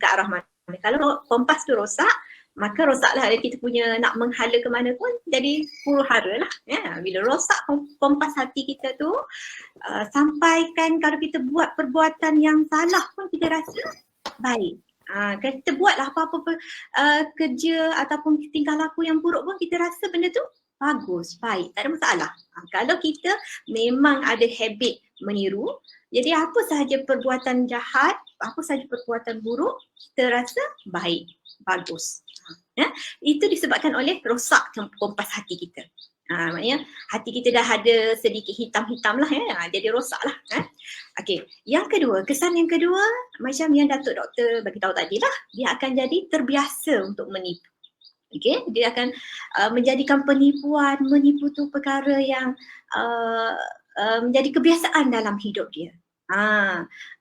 arah mana. Kalau kompas tu rosak, maka rosaklah kita punya nak menghala ke mana pun jadi huru-hara lah. Ya, bila rosak kompas hati kita tu, sampaikan kalau kita buat perbuatan yang salah pun kita rasa baik. Kita buatlah apa-apa kerja ataupun tingkah laku yang buruk pun kita rasa benda tu bagus, baik, tak ada masalah. Kalau kita memang ada habit meniru, jadi apa sahaja perbuatan jahat, apa sahaja perbuatan buruk, kita rasa baik, bagus. Itu disebabkan oleh rosak kompas hati kita. Maknanya hati kita dah ada sedikit hitam-hitam lah ya, jadi rosak lah. Okey, yang kedua, kesan yang kedua macam yang Datuk Doktor bagi tahu tadi lah, dia akan jadi terbiasa untuk menipu. Okey, dia akan menjadikan menipu tu perkara yang menjadi kebiasaan dalam hidup dia.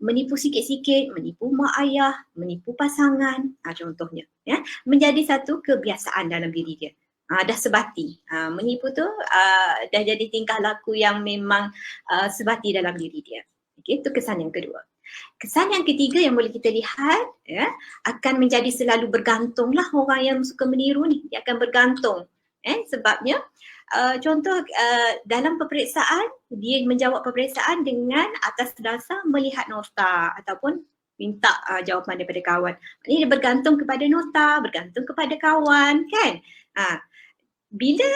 Menipu sikit-sikit, menipu mak ayah, menipu pasangan, contohnya ya, menjadi satu kebiasaan dalam diri dia. Dah sebati. Menipu tu dah jadi tingkah laku yang memang sebati dalam diri dia. Okay, itu kesan yang kedua. Kesan yang ketiga yang boleh kita lihat, ya, akan menjadi selalu bergantunglah orang yang suka meniru ni. Dia akan bergantung. Sebabnya, contoh dalam peperiksaan, dia menjawab peperiksaan dengan atas dasar melihat nota ataupun minta jawapan daripada kawan. Ini dia bergantung kepada nota, bergantung kepada kawan, kan? Bila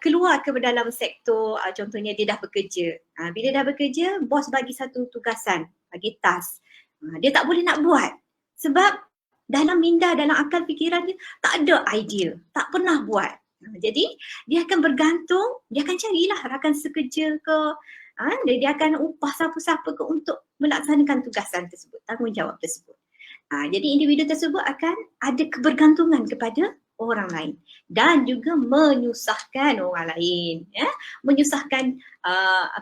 keluar ke dalam sektor, contohnya dia dah bekerja. Bila dah bekerja, bos bagi satu tugasan. bagi task. Dia tak boleh nak buat sebab dalam minda, dalam akal fikiran dia tak ada idea, tak pernah buat. Jadi dia akan bergantung, dia akan carilah rakan sekerja ke, dia akan upah siapa-siapa ke untuk melaksanakan tugasan tersebut, tanggungjawab tersebut. Jadi individu tersebut akan ada kebergantungan kepada orang lain dan juga menyusahkan orang lain, ya, menyusahkan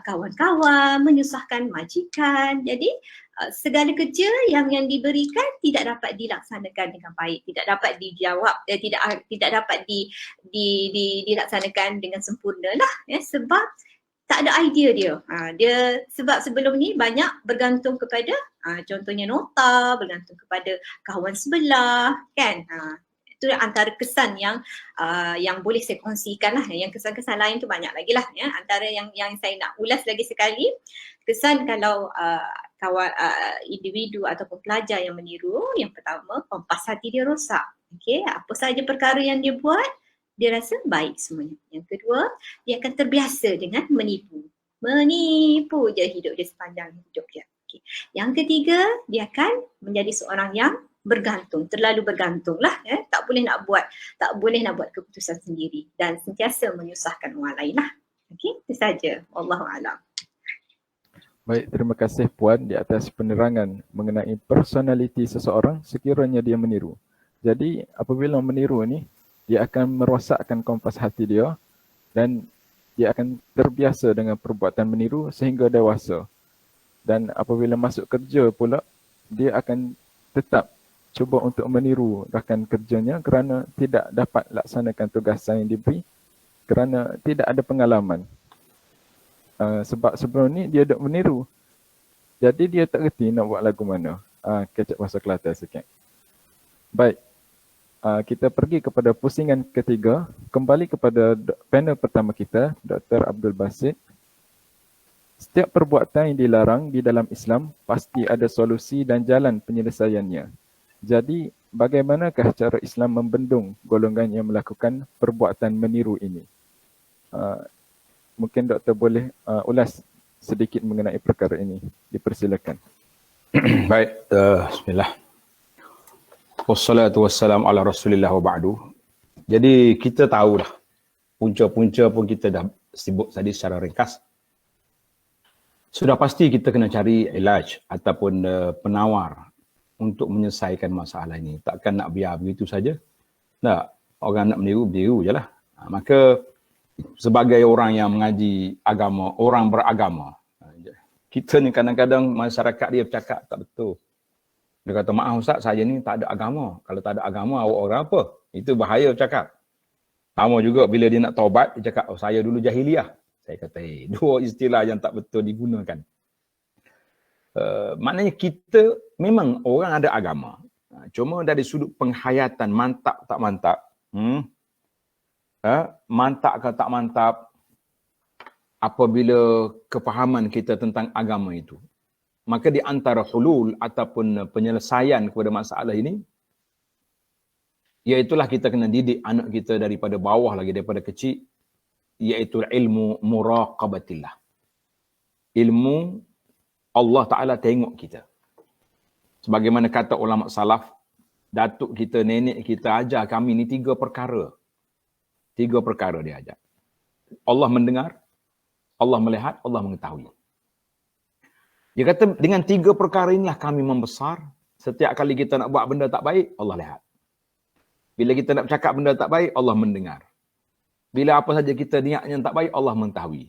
kawan-kawan, menyusahkan majikan. Jadi segala kerja yang diberikan tidak dapat dilaksanakan dengan baik, tidak dapat dijawab, tidak dapat dilaksanakan dengan sempurna lah, ya, sebab tak ada idea dia. Dia sebab sebelum ni banyak bergantung kepada contohnya nota, bergantung kepada kawan sebelah, kan. Itu antara kesan yang boleh saya kongsikan lah. Yang kesan-kesan lain tu banyak lagi lah, ya. Antara yang saya nak ulas lagi sekali, kesan kalau kawan individu ataupun pelajar yang meniru, yang pertama, kompas hati dia rosak. Okey, apa sahaja perkara yang dia buat, dia rasa baik semuanya. Yang kedua, dia akan terbiasa dengan menipu. Menipu je hidup dia sepanjang hidup dia. Okay. Yang ketiga, dia akan menjadi seorang yang bergantung, terlalu bergantung lah, ya. Tak boleh nak buat keputusan sendiri dan sentiasa menyusahkan orang lain lah. Okey, itu saja. Wallahualam. Baik, terima kasih Puan di atas penerangan mengenai personaliti seseorang sekiranya dia meniru. Jadi apabila meniru ni, dia akan merosakkan kompas hati dia dan dia akan terbiasa dengan perbuatan meniru sehingga dewasa. Dan apabila masuk kerja pula, dia akan tetap cuba untuk meniru rakan kerjanya kerana tidak dapat laksanakan tugasan yang diberi kerana tidak ada pengalaman. Sebab sebelum ni dia duk meniru. Jadi dia tak reti nak buat lagu mana. Kecap bahasa Kelantan sikit. Baik. Kita pergi kepada pusingan ketiga, kembali kepada panel pertama kita, Dr. Abdul Basit. Setiap perbuatan yang dilarang di dalam Islam pasti ada solusi dan jalan penyelesaiannya. Jadi, bagaimanakah cara Islam membendung golongan yang melakukan perbuatan meniru ini? Mungkin doktor boleh ulas sedikit mengenai perkara ini. Dipersilakan. Baik, bismillah. Wassalatu wassalamu ala rasulillah wa ba'du. Jadi kita tahulah, punca-punca pun kita dah sebut tadi secara ringkas. Sudah pasti kita kena cari ilaj ataupun penawar untuk menyelesaikan masalah ini. Takkan nak biar begitu saja. Tak, orang nak meniru je lah. Maka sebagai orang yang mengaji agama, orang beragama, kita ni kadang-kadang masyarakat dia bercakap tak betul. Dia kata, maaf Ustaz, saya ni tak ada agama. Kalau tak ada agama, awak orang apa? Itu bahaya bercakap. Sama juga bila dia nak taubat, dia cakap, saya dulu jahiliah. Saya kata, dua istilah yang tak betul digunakan. Maknanya kita memang orang ada agama. Cuma dari sudut penghayatan, mantap tak mantap. Mantap ke tak mantap, apabila kefahaman kita tentang agama itu. Maka di antara hulul ataupun penyelesaian kepada masalah ini, iaitulah kita kena didik anak kita daripada bawah lagi, daripada kecil, iaitu ilmu muraqabatillah. Ilmu Allah Ta'ala tengok kita. Sebagaimana kata ulama salaf, datuk kita, nenek kita ajar kami ni 3 perkara. 3 perkara dia ajar. Allah mendengar, Allah melihat, Allah mengetahui. Dia kata dengan 3 perkara inilah kami membesar. Setiap kali kita nak buat benda tak baik, Allah lihat. Bila kita nak bercakap benda tak baik, Allah mendengar. Bila apa saja kita niat yang tak baik, Allah mengetahui.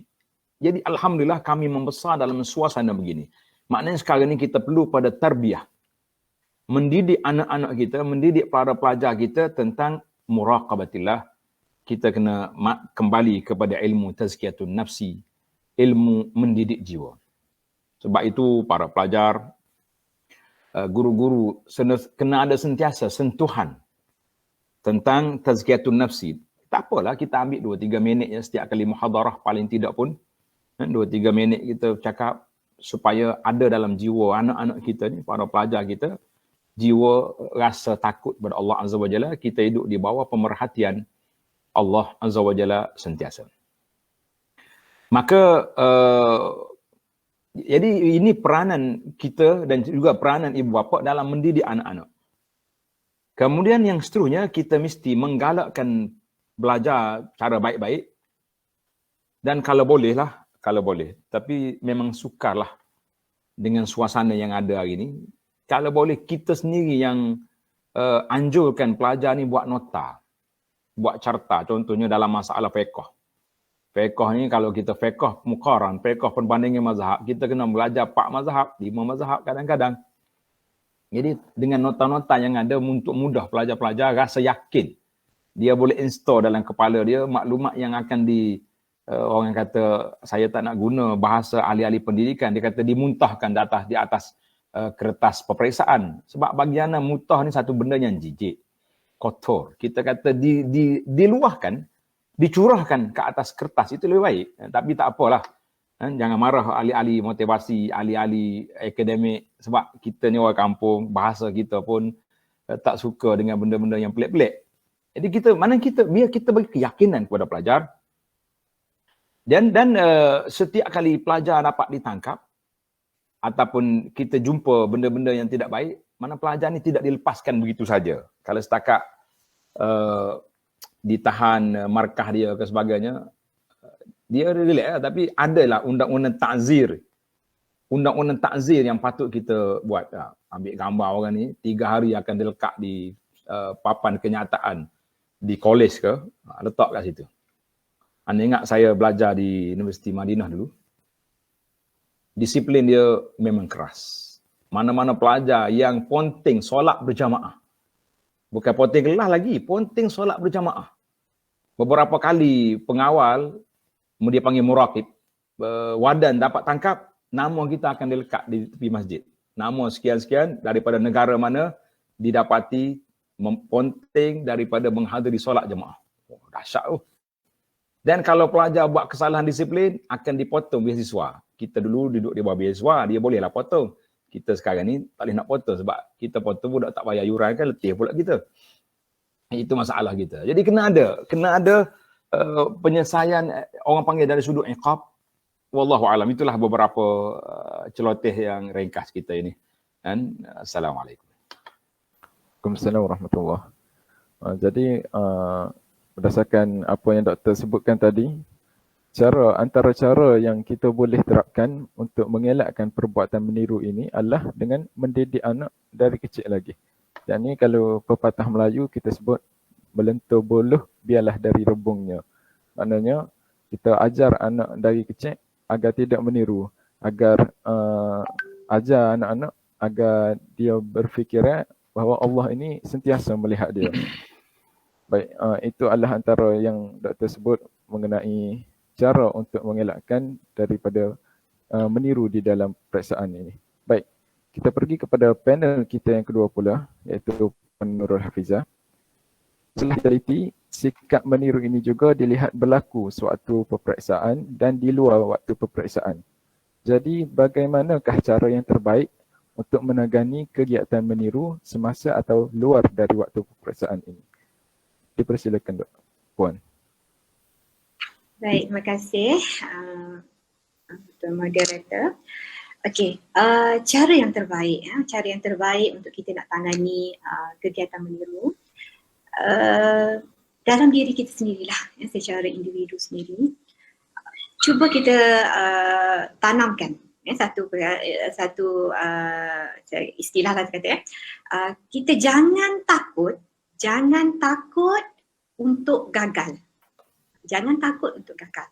Jadi alhamdulillah kami membesar dalam suasana begini. Maknanya sekarang ni kita perlu pada tarbiyah. Mendidik anak-anak kita, mendidik para pelajar kita tentang muraqabatillah. Kita kena kembali kepada ilmu tazkiyatun nafsi, ilmu mendidik jiwa. Sebab itu para pelajar, guru-guru kena ada sentiasa sentuhan tentang tazkiyatun nafsi. Tak apalah kita ambil 2-3 minit ya setiap kali muhadarah, paling tidak pun 2-3 minit kita cakap supaya ada dalam jiwa anak-anak kita ni, para pelajar kita, jiwa rasa takut kepada Allah Azza wa Jalla, kita hidup di bawah pemerhatian Allah Azza wa Jalla sentiasa. Maka Jadi ini peranan kita dan juga peranan ibu bapa dalam mendidik anak-anak. Kemudian yang seterusnya, kita mesti menggalakkan belajar cara baik-baik. Dan kalau boleh, tapi memang sukarlah dengan suasana yang ada hari ini. Kalau boleh, kita sendiri yang anjurkan pelajar ni buat nota, buat carta, contohnya dalam masalah fiqh. Fiqh ni kalau kita fiqh muqaran, fiqh perbandingan mazhab, kita kena belajar 4 mazhab, 5 mazhab kadang-kadang. Jadi dengan nota-nota yang ada untuk mudah pelajar-pelajar rasa yakin dia boleh install dalam kepala dia maklumat yang akan orang kata saya tak nak guna bahasa ahli-ahli pendidikan, dia kata dimuntahkan di atas kertas peperiksaan. Sebab bagi anak muntah ni satu benda yang jijik, kotor. Kita kata diluahkan, dicurahkan ke atas kertas, itu lebih baik. Tapi tak apalah. Jangan marah ahli-ahli motivasi, ahli-ahli akademik. Sebab kita ni orang kampung, bahasa kita pun tak suka dengan benda-benda yang pelik-pelik. Jadi biar kita bagi keyakinan kepada pelajar. Dan setiap kali pelajar dapat ditangkap, ataupun kita jumpa benda-benda yang tidak baik, mana pelajar ni tidak dilepaskan begitu saja. Kalau setakat ditahan markah dia ke sebagainya, dia relax lah. Tapi adalah undang-undang takzir. Undang-undang takzir yang patut kita buat. Ambil gambar orang ni, 3 hari akan dilekat di papan kenyataan di kolej ke, letak kat situ. Anda ingat saya belajar di Universiti Madinah dulu. Disiplin dia memang keras. Mana-mana pelajar yang penting solat berjamaah. Bukan penting kelas lagi, penting solat berjamaah. Beberapa kali pengawal, dia panggil muraqib, wadan dapat tangkap, nama kita akan dilekat di tepi masjid. Nama sekian-sekian daripada negara mana didapati penting daripada menghadiri solat jemaah. Oh, dahsyat tu. Dan kalau pelajar buat kesalahan disiplin, akan dipotong beasiswa. Kita dulu duduk di bawah beasiswa, dia bolehlah potong. Kita sekarang ni tak boleh nak potong sebab kita potong budak tak bayar yuran kan, letih pula kita. Itu masalah kita. Jadi kena ada penyelesaian, orang panggil dari sudut iqab. Wallahu alam, itulah beberapa celoteh yang ringkas kita ini. Dan Assalamualaikum. Waalaikumsalam warahmatullahi. Jadi berdasarkan apa yang doktor sebutkan tadi, antara cara yang kita boleh terapkan untuk mengelakkan perbuatan meniru ini adalah dengan mendidik anak dari kecil lagi. Dan ni kalau pepatah Melayu kita sebut melentur buluh biarlah dari rebungnya. Maknanya kita ajar anak dari kecil agar tidak meniru, agar ajar anak-anak agar dia berfikiran bahawa Allah ini sentiasa melihat dia. Baik, itu adalah antara yang doktor sebut mengenai cara untuk mengelakkan daripada meniru di dalam periksaan ini. Baik, kita pergi kepada panel kita yang kedua pula, iaitu Puan Nurul Hafizah. Setelah teliti, sikap meniru ini juga dilihat berlaku sewaktu peperiksaan dan di luar waktu peperiksaan. Jadi bagaimanakah cara yang terbaik untuk menangani kegiatan meniru semasa atau luar dari waktu peperiksaan ini? Dipersilakan Puan. Baik, terima kasih Tuan Moderator. Okey, cara yang terbaik untuk kita nak tangani kegiatan meniru dalam diri kita sendirilah, secara individu sendiri. Cuba kita tanamkan satu istilah lah kata kita jangan takut untuk gagal. Jangan takut untuk gagal.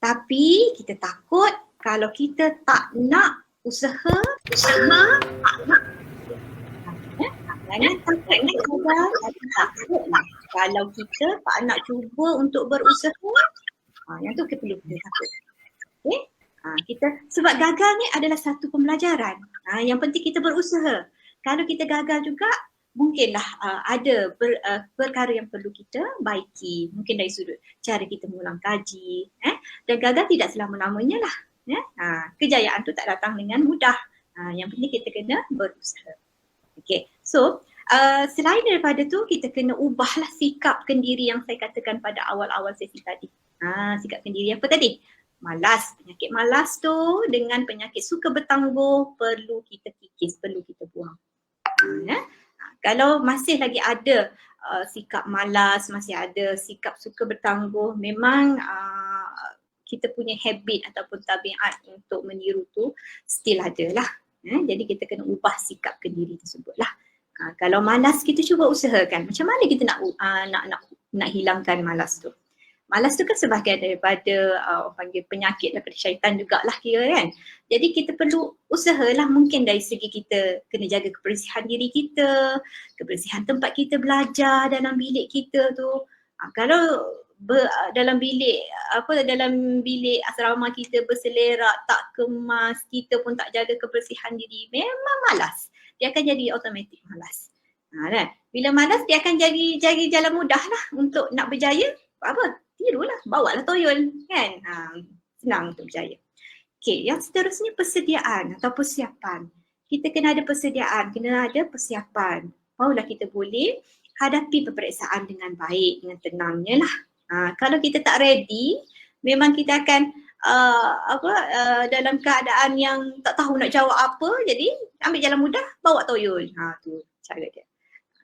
Tapi kita takut kalau kita tak nak usaha, tak nak. Jangan takut nak gagal, tapi takutlah kalau kita tak nak cuba untuk berusaha. Yang tu kita perlu takut. Okay? Sebab gagal ni adalah satu pembelajaran. Yang penting kita berusaha. Kalau kita gagal juga, mungkinlah ada perkara yang perlu kita baiki. Mungkin dari sudut cara kita mengulang kaji. Dan gagal tidak selama-lamanya lah. Kejayaan tu tak datang dengan mudah. Yang penting kita kena berusaha. Okay. So, selain daripada tu, kita kena ubahlah sikap kendiri yang saya katakan pada awal-awal sesi tadi. Sikap kendiri apa tadi? Malas. Penyakit malas tu dengan penyakit suka bertangguh perlu kita kikis, perlu kita buang. Kalau masih lagi ada sikap malas, masih ada sikap suka bertangguh, memang kita punya habit ataupun tabiat untuk meniru tu still ada lah. Jadi kita kena ubah sikap ke diri tersebut lah. Kalau malas kita cuba usahakan. Macam mana kita nak hilangkan malas tu? Malas tu kan sebahagian daripada orang panggil penyakit daripada syaitan jugalah kira kan. Jadi kita perlu usahalah, mungkin dari segi kita kena jaga kebersihan diri kita, kebersihan tempat kita belajar dalam bilik kita tu. Kalau dalam bilik asrama kita berselerak, tak kemas, kita pun tak jaga kebersihan diri, memang malas. Dia akan jadi automatik malas. Kan? Bila malas dia akan jadi jalan mudah lah untuk nak berjaya. Apa? Tirulah, bawalah toyol kan. Senang untuk berjaya. Okey, yang seterusnya persediaan atau persiapan. Kita kena ada persediaan, kena ada persiapan. Barulah kita boleh hadapi peperiksaan dengan baik, dengan tenangnya lah. Kalau kita tak ready, memang kita akan dalam keadaan yang tak tahu nak jawab apa, jadi ambil jalan mudah, bawa toyol. Tu cara dia.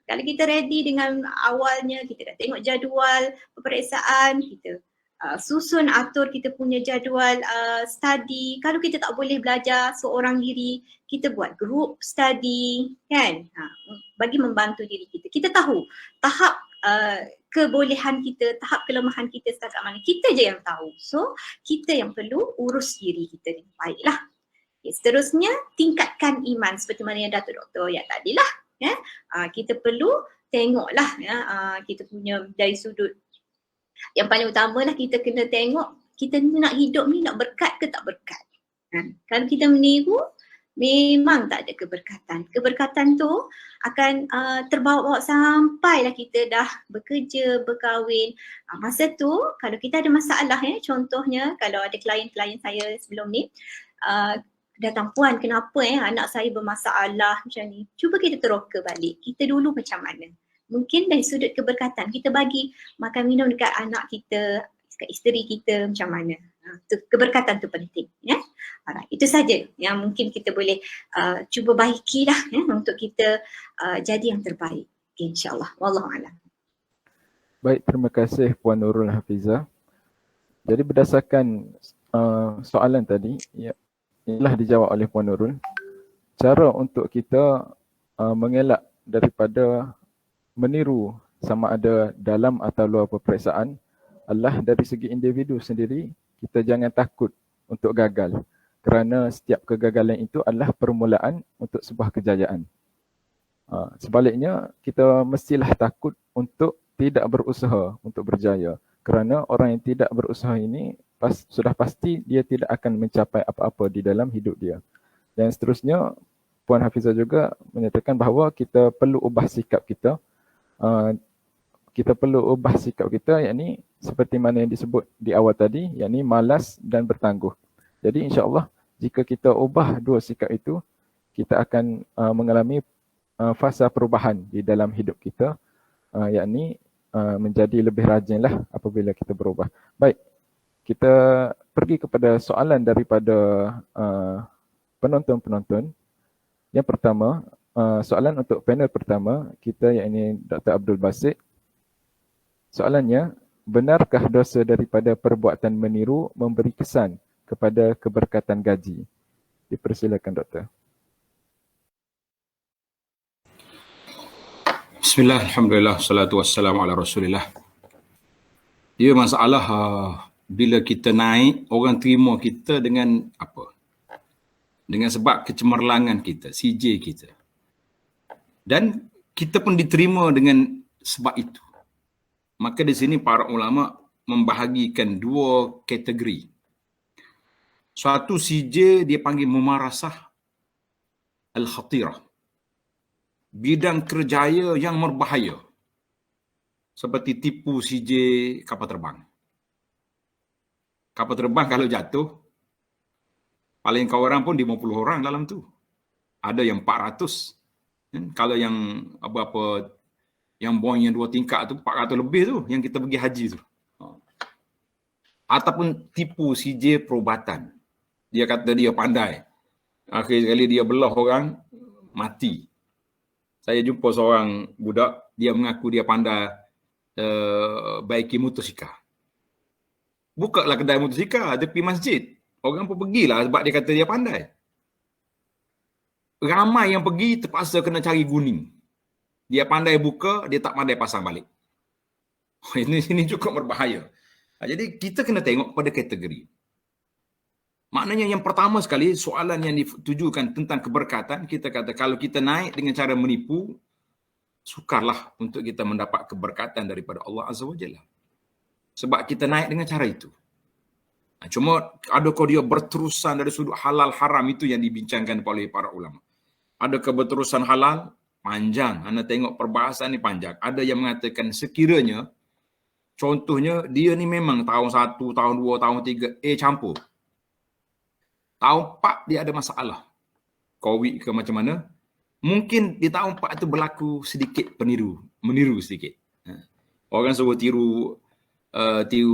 Kalau kita ready dengan awalnya, kita dah tengok jadual peperiksaan, kita susun atur kita punya jadual study. Kalau kita tak boleh belajar seorang diri, kita buat group study kan, bagi membantu diri kita. Kita tahu tahap kebolehan kita, tahap kelemahan kita setakat mana, kita je yang tahu. So kita yang perlu urus diri kita dengan baiklah. Okay, seterusnya tingkatkan iman seperti mana yang Datuk Doktor ayat tadi lah. Kita perlu tengoklah kita punya dari sudut yang paling utama lah, kita kena tengok kita nak hidup ni nak berkat ke tak berkat. Kalau kita meniru, memang tak ada keberkatan. Keberkatan tu akan terbawa-bawa sampailah kita dah bekerja, berkahwin. Masa tu kalau kita ada masalah contohnya kalau ada klien-klien saya sebelum ni datang, puan kenapa anak saya bermasalah macam ni. Cuba kita teroka balik. Kita dulu macam mana? Mungkin dari sudut keberkatan kita bagi makan minum dekat anak kita, dekat isteri kita macam mana. Keberkatan tu penting. Alright, itu saja yang mungkin kita boleh cuba baikilah untuk kita jadi yang terbaik. Okay, InsyaAllah. Wallahualam. Baik, terima kasih Puan Nurul Hafizah. Jadi berdasarkan soalan tadi, ialah dijawab oleh Puan Nurul. Cara untuk kita mengelak daripada meniru sama ada dalam atau luar peperiksaan adalah dari segi individu sendiri, kita jangan takut untuk gagal. Kerana setiap kegagalan itu adalah permulaan untuk sebuah kejayaan. Sebaliknya, kita mestilah takut untuk tidak berusaha untuk berjaya. Kerana orang yang tidak berusaha ini sudah pasti dia tidak akan mencapai apa-apa di dalam hidup dia. Dan seterusnya, Puan Hafizah juga menyatakan bahawa kita perlu ubah sikap kita. Yakni seperti mana yang disebut di awal tadi, yakni malas dan bertangguh. Jadi insya-Allah jika kita ubah dua sikap itu, kita akan mengalami fasa perubahan di dalam hidup kita, yakni menjadi lebih rajinlah apabila kita berubah. Baik, kita pergi kepada soalan daripada penonton-penonton. Yang pertama, soalan untuk panel pertama kita, yakni Dr. Abdul Basit. Soalannya, benarkah dosa daripada perbuatan meniru memberi kesan kepada keberkatan gaji? Dipersilakan Doktor. Bismillah, alhamdulillah, salatu wassalamu ala rasulillah. Dia masalah bila kita naik, orang terima kita dengan apa? Dengan sebab kecemerlangan kita, CJ kita. Dan kita pun diterima dengan sebab itu. Maka di sini para ulama membahagikan dua kategori. Suatu CJ dia panggil mumarasah al-khatirah. Bidang kerjaya yang berbahaya. Seperti tipu CJ kapal terbang. Kapal terbang kalau jatuh, paling kau orang pun 50 orang dalam tu. Ada yang 400. Kalau yang apa-apa, yang Boeing yang 2 tingkat tu 400 lebih tu yang kita pergi haji tu. ataupun tipu CJ perubatan. Dia kata dia pandai. Akhir sekali dia belah orang, mati. Saya jumpa seorang budak, dia mengaku dia pandai baiki motosikal. Buka lah kedai motosikal tepi masjid. Orang pun pergilah sebab dia kata dia pandai. Ramai yang pergi terpaksa kena cari guning. Dia pandai buka, dia tak pandai pasang balik. Ini cukup berbahaya. Jadi kita kena tengok pada kategori. Maknanya yang pertama sekali, soalan yang ditujukan tentang keberkatan, kita kata kalau kita naik dengan cara menipu, sukarlah untuk kita mendapat keberkatan daripada Allah Azza wa Jalla. Sebab kita naik dengan cara itu. Cuma adakah dia berterusan dari sudut halal haram, itu yang dibincangkan oleh para ulama. Adakah berterusan halal? Panjang. Anda tengok perbahasan ni panjang. Ada yang mengatakan sekiranya, contohnya dia ni memang tahun 1, tahun 2, tahun 3, campur. Tahun 4 dia ada masalah. Covid ke macam mana? Mungkin di tahun 4 itu berlaku sedikit meniru sedikit. Orang suruh tiru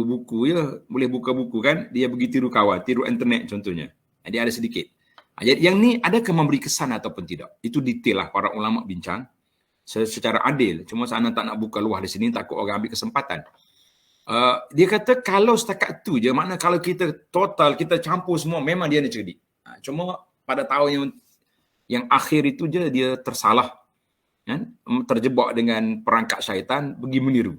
buku ya, boleh buka buku kan, dia pergi tiru kawan, tiru internet contohnya. Dia ada sedikit. Jadi yang ni adakah memberi kesan ataupun tidak? Itu detail lah para ulama bincang secara adil. Cuma saya tak nak buka luah di sini, takut orang ambil kesempatan. Dia kata kalau setakat tu je, makna kalau kita total, kita campur semua, memang dia ni cerdik. Cuma pada tahun yang akhir itu je dia tersalah, kan? Terjebak dengan perangkap syaitan, pergi meniru.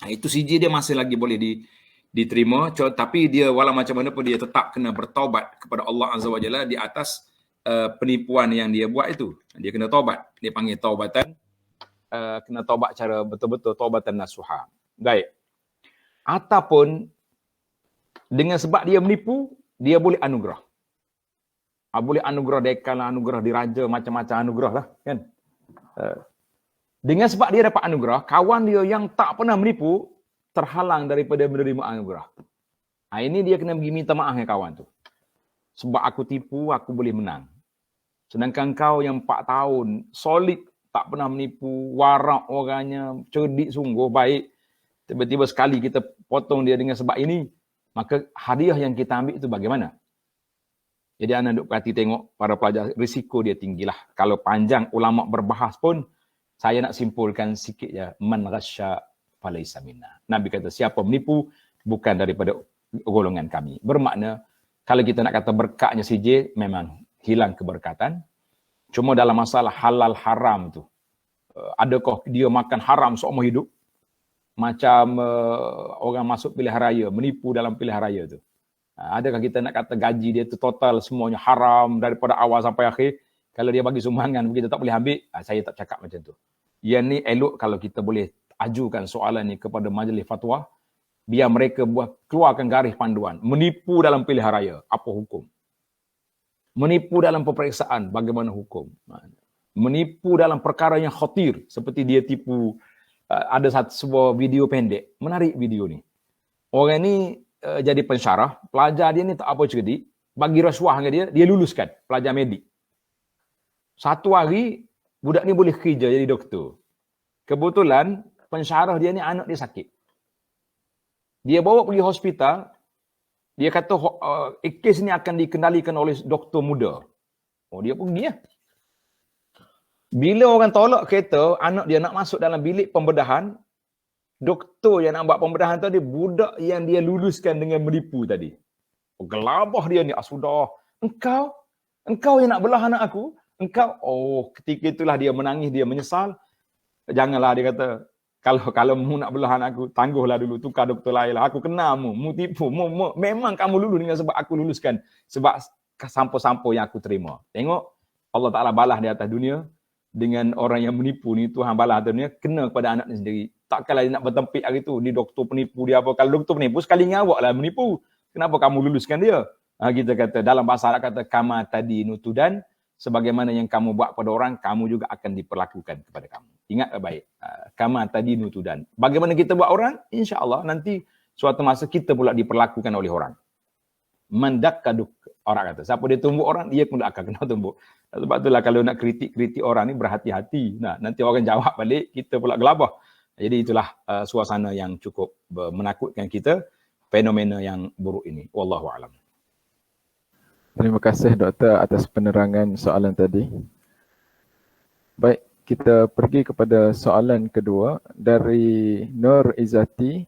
Itu CJ dia masih lagi boleh diterima, tapi dia walau macam mana pun dia tetap kena bertaubat kepada Allah Azza wa Jalla di atas penipuan yang dia buat itu. Dia kena taubat. Dia panggil taubatan, kena taubat cara betul-betul, taubatan nasuha. Baik. Ataupun dengan sebab dia menipu, dia boleh anugerah. Boleh anugerah dekan, anugerah diraja, macam-macam anugerah lah, kan. Dengan sebab dia dapat anugerah, kawan dia yang tak pernah menipu terhalang daripada menerima anugerah. Ini dia kena pergi minta maaf dengan kawan tu. Sebab aku tipu, aku boleh menang. Sedangkan kau yang 4 tahun, solid, tak pernah menipu, warak orangnya, cerdik sungguh, baik. Tiba-tiba sekali kita potong dia dengan sebab ini, maka hadiah yang kita ambil itu bagaimana? Jadi anda duk perhati tengok para pelajar, risiko dia tinggilah. Kalau panjang ulama berbahas pun, saya nak simpulkan sikit ya, man ghasya falaysa minna. Nabi kata siapa menipu bukan daripada golongan kami. Bermakna kalau kita nak kata berkatnya CJ, memang hilang keberkatan. Cuma dalam masalah halal haram tu, adakah dia makan haram seumur hidup? Macam orang masuk pilihan raya, menipu dalam pilihan raya tu. Adakah kita nak kata gaji dia tu total semuanya haram daripada awal sampai akhir? Kalau dia bagi sumbangan, kita tak boleh ambil. Saya tak cakap macam tu. Yang ni elok kalau kita boleh ajukan soalan ni kepada majlis fatwa, biar mereka keluarkan garis panduan. Menipu dalam pilihan raya, apa hukum? Menipu dalam peperiksaan, bagaimana hukum? Menipu dalam perkara yang khatir, seperti dia tipu. Ada sebuah video pendek, menarik video ni. Orang ni jadi pensyarah, pelajar dia ni tak apa cerdik, bagi rasuah dengan dia luluskan, pelajar medik. Satu hari, budak ni boleh kerja jadi doktor. Kebetulan, pensyarah dia ni anak dia sakit. Dia bawa pergi hospital, dia kata kes ni akan dikendalikan oleh doktor muda. Dia pergi ya. Bila orang tolak kereta, anak dia nak masuk dalam bilik pembedahan, doktor yang nak buat pembedahan tadi, budak yang dia luluskan dengan menipu tadi. Gelabah dia ni, sudah. Engkau yang nak belah anak aku? Ketika itulah dia menangis, dia menyesal. Janganlah, dia kata, kalau mu nak belah anak aku, tangguhlah dulu, tukar doktor lain lah. Aku kenal mu tipu, memang kamu lulus dengan sebab aku luluskan. Sebab sampo-sampo yang aku terima. Tengok, Allah Ta'ala balas di atas dunia, dengan orang yang menipu ni, Tuhan balas dunia, kena kepada anak ni sendiri. Takkanlah dia nak bertempik hari tu, ni doktor penipu dia apa. Kalau doktor penipu, sekali ngawak lah menipu. Kenapa kamu luluskan dia? Kita kata, dalam bahasa Arab kata, kama tadi nutudan, sebagaimana yang kamu buat pada orang, kamu juga akan diperlakukan kepada kamu. Ingat baik. Kama tadi nutudan. Bagaimana kita buat orang? InsyaAllah nanti suatu masa kita pula diperlakukan oleh orang. Mandak kaduk, orang kata. Siapa dia tumbuk orang, dia pun akan kena tumbuk. Sebab itulah kalau nak kritik orang ni, berhati-hati. Nanti orang jawab balik, kita pula gelabah. Jadi itulah suasana yang cukup menakutkan kita. fenomena yang buruk ini. Wallahu a'lam. Terima kasih Doktor atas penerangan soalan tadi. Baik, kita pergi kepada soalan kedua dari Nur Izzati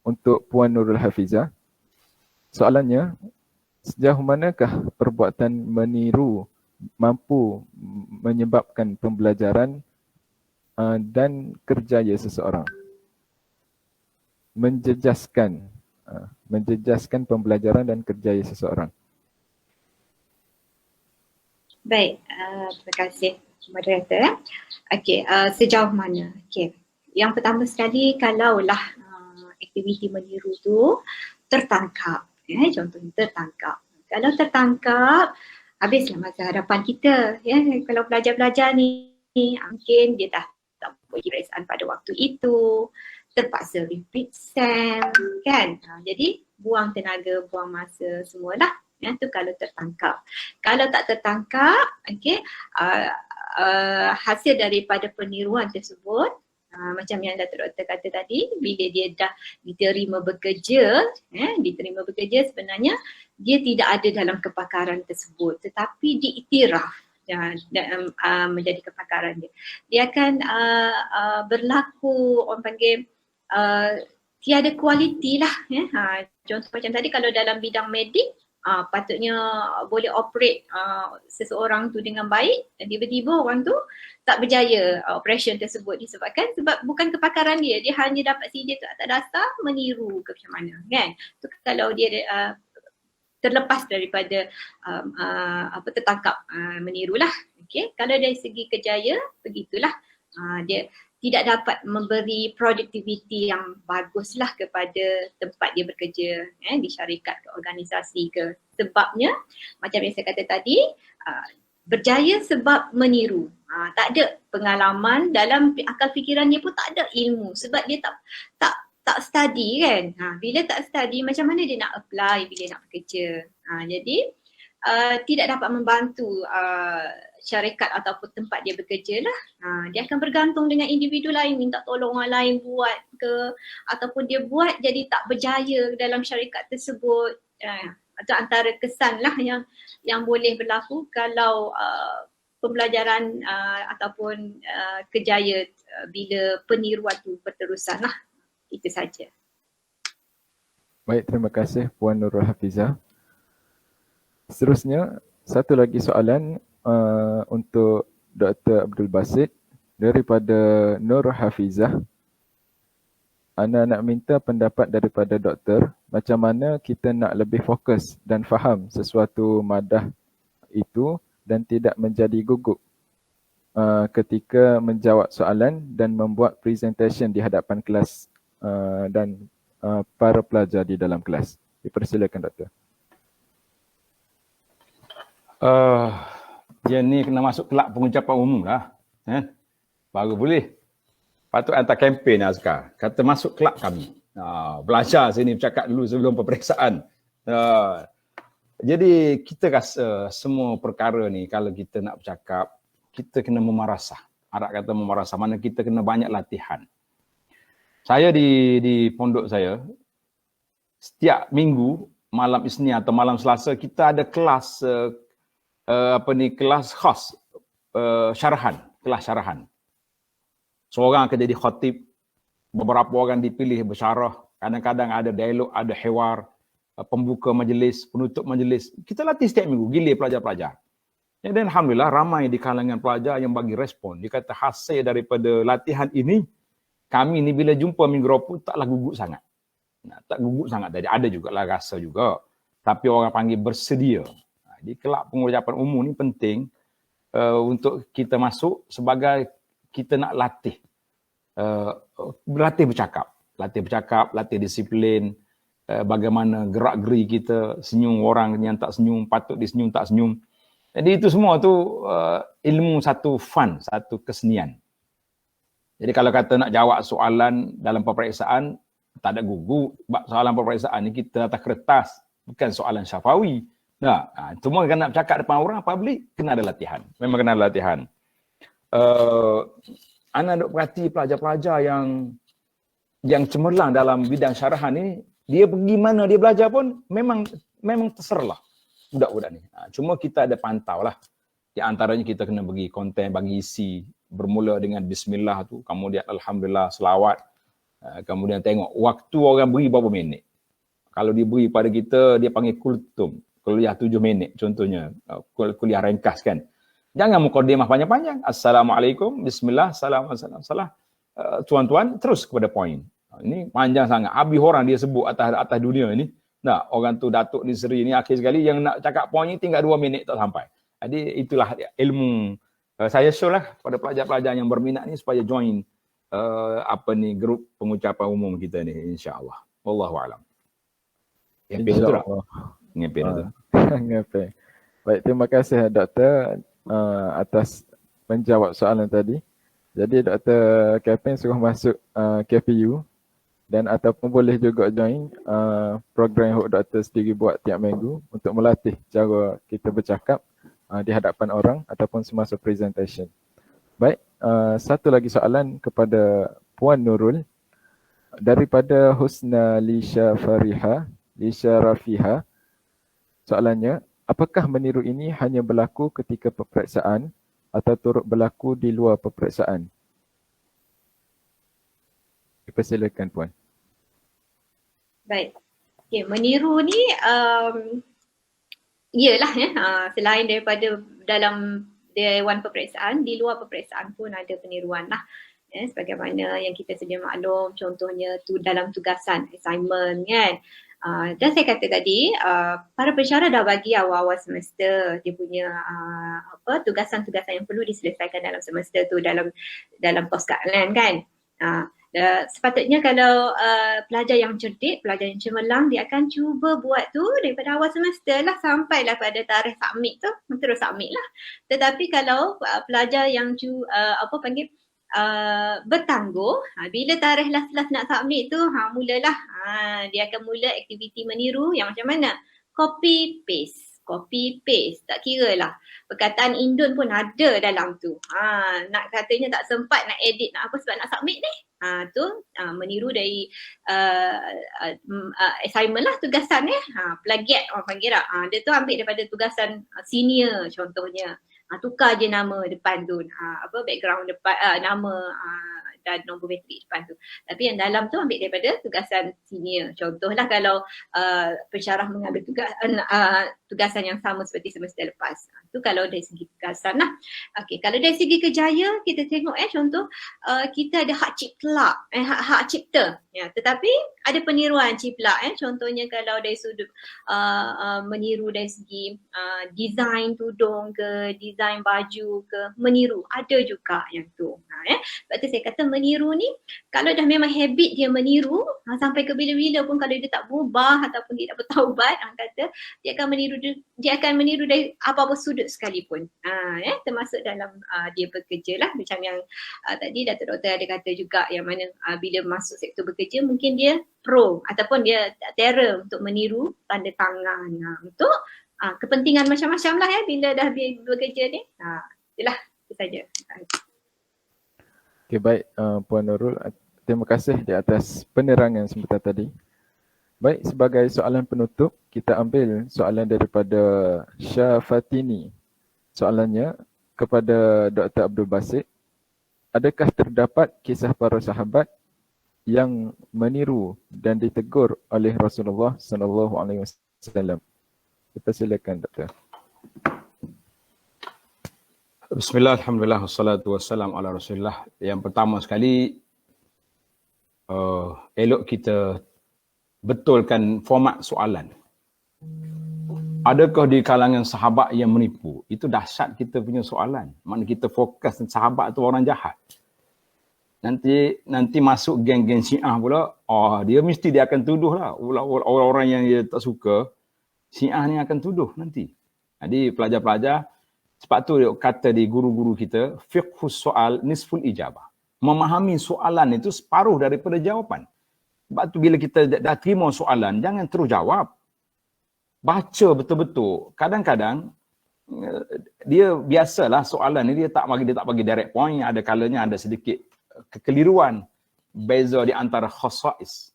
untuk Puan Nurul Hafizah. Soalannya, sejauh manakah perbuatan meniru mampu menyebabkan pembelajaran dan kerjaya seseorang? Menjejaskan pembelajaran dan kerjaya seseorang. Baik, terima kasih moderator. Okey, sejauh mana? Okey. Yang pertama sekali, kalaulah aktiviti meniru tu tertangkap, contohnya tertangkap. Kalau tertangkap, habislah masa hadapan kita. Kalau pelajar-pelajar ni mungkin dia dah tak buat peperiksaan pada waktu itu, terpaksa repeat SEM, kan? Jadi buang tenaga, buang masa semualah. Tu kalau tertangkap. Kalau tak tertangkap, okey, hasil daripada peniruan tersebut, macam yang Datuk Doktor kata tadi, bila dia dah diterima bekerja, sebenarnya dia tidak ada dalam kepakaran tersebut, tetapi diiktiraf menjadi kepakaran dia. Dia akan berlaku, orang panggil, tiada kualiti lah. Contoh macam tadi, kalau dalam bidang medik, patutnya boleh operate seseorang tu dengan baik, dan tiba-tiba orang tu tak berjaya operation tersebut disebabkan sebab bukan kepakaran dia, dia hanya dapat CD tu atas dasar meniru ke macam mana, kan? Tu kalau dia terlepas daripada tertangkap menirulah. Okey, kalau dari segi kerjaya begitulah, dia tidak dapat memberi produktiviti yang baguslah kepada tempat dia bekerja, di syarikat ke organisasi ke. Sebabnya macam yang saya kata tadi, berjaya sebab meniru. Tak ada pengalaman dalam akal fikiran dia pun, tak ada ilmu sebab dia tak study, kan. Bila tak study, macam mana dia nak apply bila nak bekerja. Jadi tidak dapat membantu syarikat ataupun tempat dia bekerja lah. Dia akan bergantung dengan individu lain, minta tolong orang lain buat ke, ataupun dia buat jadi tak berjaya dalam syarikat tersebut. Itu antara kesan lah yang boleh berlaku kalau pembelajaran ataupun kerjaya bila peniruan tu berterusan lah. Itu saja. Baik, terima kasih Puan Nurul Hafizah. Seterusnya, satu lagi soalan untuk Dr. Abdul Basit daripada Nur Hafizah. Ana nak minta pendapat daripada doktor, macam mana kita nak lebih fokus dan faham sesuatu madah itu dan tidak menjadi gugup ketika menjawab soalan dan membuat presentation di hadapan kelas dan para pelajar di dalam kelas. Dipersilakan doktor. Dia ni kena masuk kelab pengucapan umum lah, baru boleh. Patut hantar kempen Azkar, kata masuk kelab kami. Belajar sini bercakap dulu sebelum peperiksaan. Jadi kita rasa semua perkara ni kalau kita nak bercakap, kita kena memarasah. Arab kata memarasah, mana kita kena banyak latihan. Saya di pondok saya, setiap minggu malam Isnin atau malam Selasa kita ada kelas kelas khas, kelas syarahan. Seorang akan jadi khatib, beberapa orang dipilih bersyarah, kadang-kadang ada dialog, ada hewar, pembuka majlis, penutup majlis. Kita latih setiap minggu, gilir pelajar-pelajar. Dan alhamdulillah ramai di kalangan pelajar yang bagi respon. Dia kata hasil daripada latihan ini, kami ni bila jumpa minggu pun taklah gugup sangat. Tak gugup sangat tadi, ada juga lah rasa juga. Tapi orang panggil bersedia. Di kelab pengucapan umum ni penting untuk kita masuk sebagai kita nak latih. Latih bercakap, latih disiplin, bagaimana gerak-geri kita, senyum orang yang tak senyum, patut disenyum, tak senyum. Jadi itu semua tu ilmu, satu fun, satu kesenian. Jadi kalau kata nak jawab soalan dalam peperiksaan, tak ada gugup. Soalan peperiksaan ni kita atas kertas, bukan soalan syafawi. Cuma kan nak bercakap depan orang, public, kena ada latihan. Memang kena ada latihan. Ana duk perhati pelajar-pelajar yang cemerlang dalam bidang syarahan ni, Dia pergi mana dia belajar pun memang terserlah budak-budak ni. Cuma kita ada pantau lah. Di antaranya kita kena bagi konten, bagi isi. Bermula dengan bismillah tu, kemudian alhamdulillah, selawat. Kemudian tengok waktu orang beri berapa minit. Kalau dia beri pada kita, dia panggil kultum. Kuliah 7 minit contohnya. Kuliah ringkas kan. Jangan mukadimah panjang-panjang. Assalamualaikum, bismillah, salam. Tuan-tuan, terus kepada poin. Ini panjang sangat. Habis orang dia sebut atas dunia ini. Nah, orang tu Datuk ni Seri ni akhir sekali yang nak cakap poin ni tinggal 2 minit tak sampai. Jadi itulah ilmu. Saya show lah pada pelajar-pelajar yang berminat ni supaya join grup pengucapan umum kita ni, insya-Allah. Wallahu a'lam. InsyaAllah. Ngapai. Baik, terima kasih Doktor atas menjawab soalan tadi. Jadi Dr. Kevin suruh masuk KPU dan ataupun boleh juga join program yang Dr. sendiri buat tiap minggu untuk melatih cara kita bercakap di hadapan orang ataupun semasa presentation. Baik, satu lagi soalan kepada Puan Nurul daripada Husna Lisha Rafiha. Soalannya, apakah meniru ini hanya berlaku ketika peperiksaan atau turut berlaku di luar peperiksaan? Persilakan Puan. Baik. Okay, meniru ni iyalah selain daripada dalam dewan peperiksaan, di luar peperiksaan pun ada peniruan lah. Sebagaimana yang kita sedia maklum, contohnya tu dalam tugasan, assignment kan. Dan saya kata tadi, para pensyarah dah bagi awal-awal semester dia punya tugasan-tugasan yang perlu diselesaikan dalam semester tu dalam poskadlan kan. Sepatutnya kalau pelajar yang cerdik, pelajar yang cemerlang, dia akan cuba buat tu daripada awal semester lah sampailah pada tarikh submit tu, terus submit lah. Tetapi kalau pelajar yang bertangguh, bila tarikh last nak submit tu, mulalah dia akan mula aktiviti meniru yang macam mana? Copy paste, tak kira lah. Perkataan Indon pun ada dalam tu. Nak katanya tak sempat nak edit, nak apa sebab nak submit ni. Meniru dari assignment lah, tugasan plagiat orang panggil lah. Dia tu ambil daripada tugasan senior contohnya. Tukar je nama depan tu, background depan, nama dan nombor metrik depan tu. Tapi yang dalam tu ambil daripada tugasan senior. Contohlah kalau pensyarah mengambil tugasan yang sama seperti semester lepas. Itu kalau dari segi tugasan lah. Okey, kalau dari segi kerjaya kita tengok contoh kita ada hak cipta. Ya, tetapi ada peniruan ciplak contohnya kalau dari sudut meniru dari segi design tudung ke, design baju ke, meniru ada juga yang tu. Sebab tu saya kata meniru ni kalau dah memang habit dia meniru sampai ke bila-bila pun kalau dia tak berubah ataupun dia tak bertaubat, kata dia akan meniru dari apa-apa sudut sekalipun. Termasuk dalam dia bekerja lah, macam yang tadi Datuk Doktor ada kata juga yang mana bila masuk sektor bekerja mungkin dia pro ataupun dia terror untuk meniru tanda tangan untuk kepentingan macam-macam lah bila dah bekerja ni. Itulah itu saja. Okay, baik Puan Nurul, terima kasih di atas penerangan sebentar tadi. Baik, sebagai soalan penutup kita ambil soalan daripada Syafatini. Soalannya kepada Dr. Abdul Basit, adakah terdapat kisah para sahabat yang meniru dan ditegur oleh Rasulullah SAW? Kita silakan Doktor. Bismillah, alhamdulillah, wassalatu wassalamu ala rasulillah. Yang pertama sekali, elok kita betulkan format soalan. Adakah di kalangan sahabat yang menipu? Itu dahsyat kita punya soalan. Mana kita fokus sahabat tu orang jahat. Nanti masuk geng-geng Syiah pula, dia mesti dia akan tuduh lah. Orang-orang yang dia tak suka, Syiah ni akan tuduh nanti. Jadi pelajar-pelajar, sebab tu kata di guru-guru kita, fiqhus soal nisful ijabah. Memahami soalan itu separuh daripada jawapan. Sebab tu bila kita dah terima soalan, jangan terus jawab. Baca betul-betul. Kadang-kadang dia biasalah soalan ni dia tak bagi direct point, ada kalanya ada sedikit kekeliruan beza di antara khasais.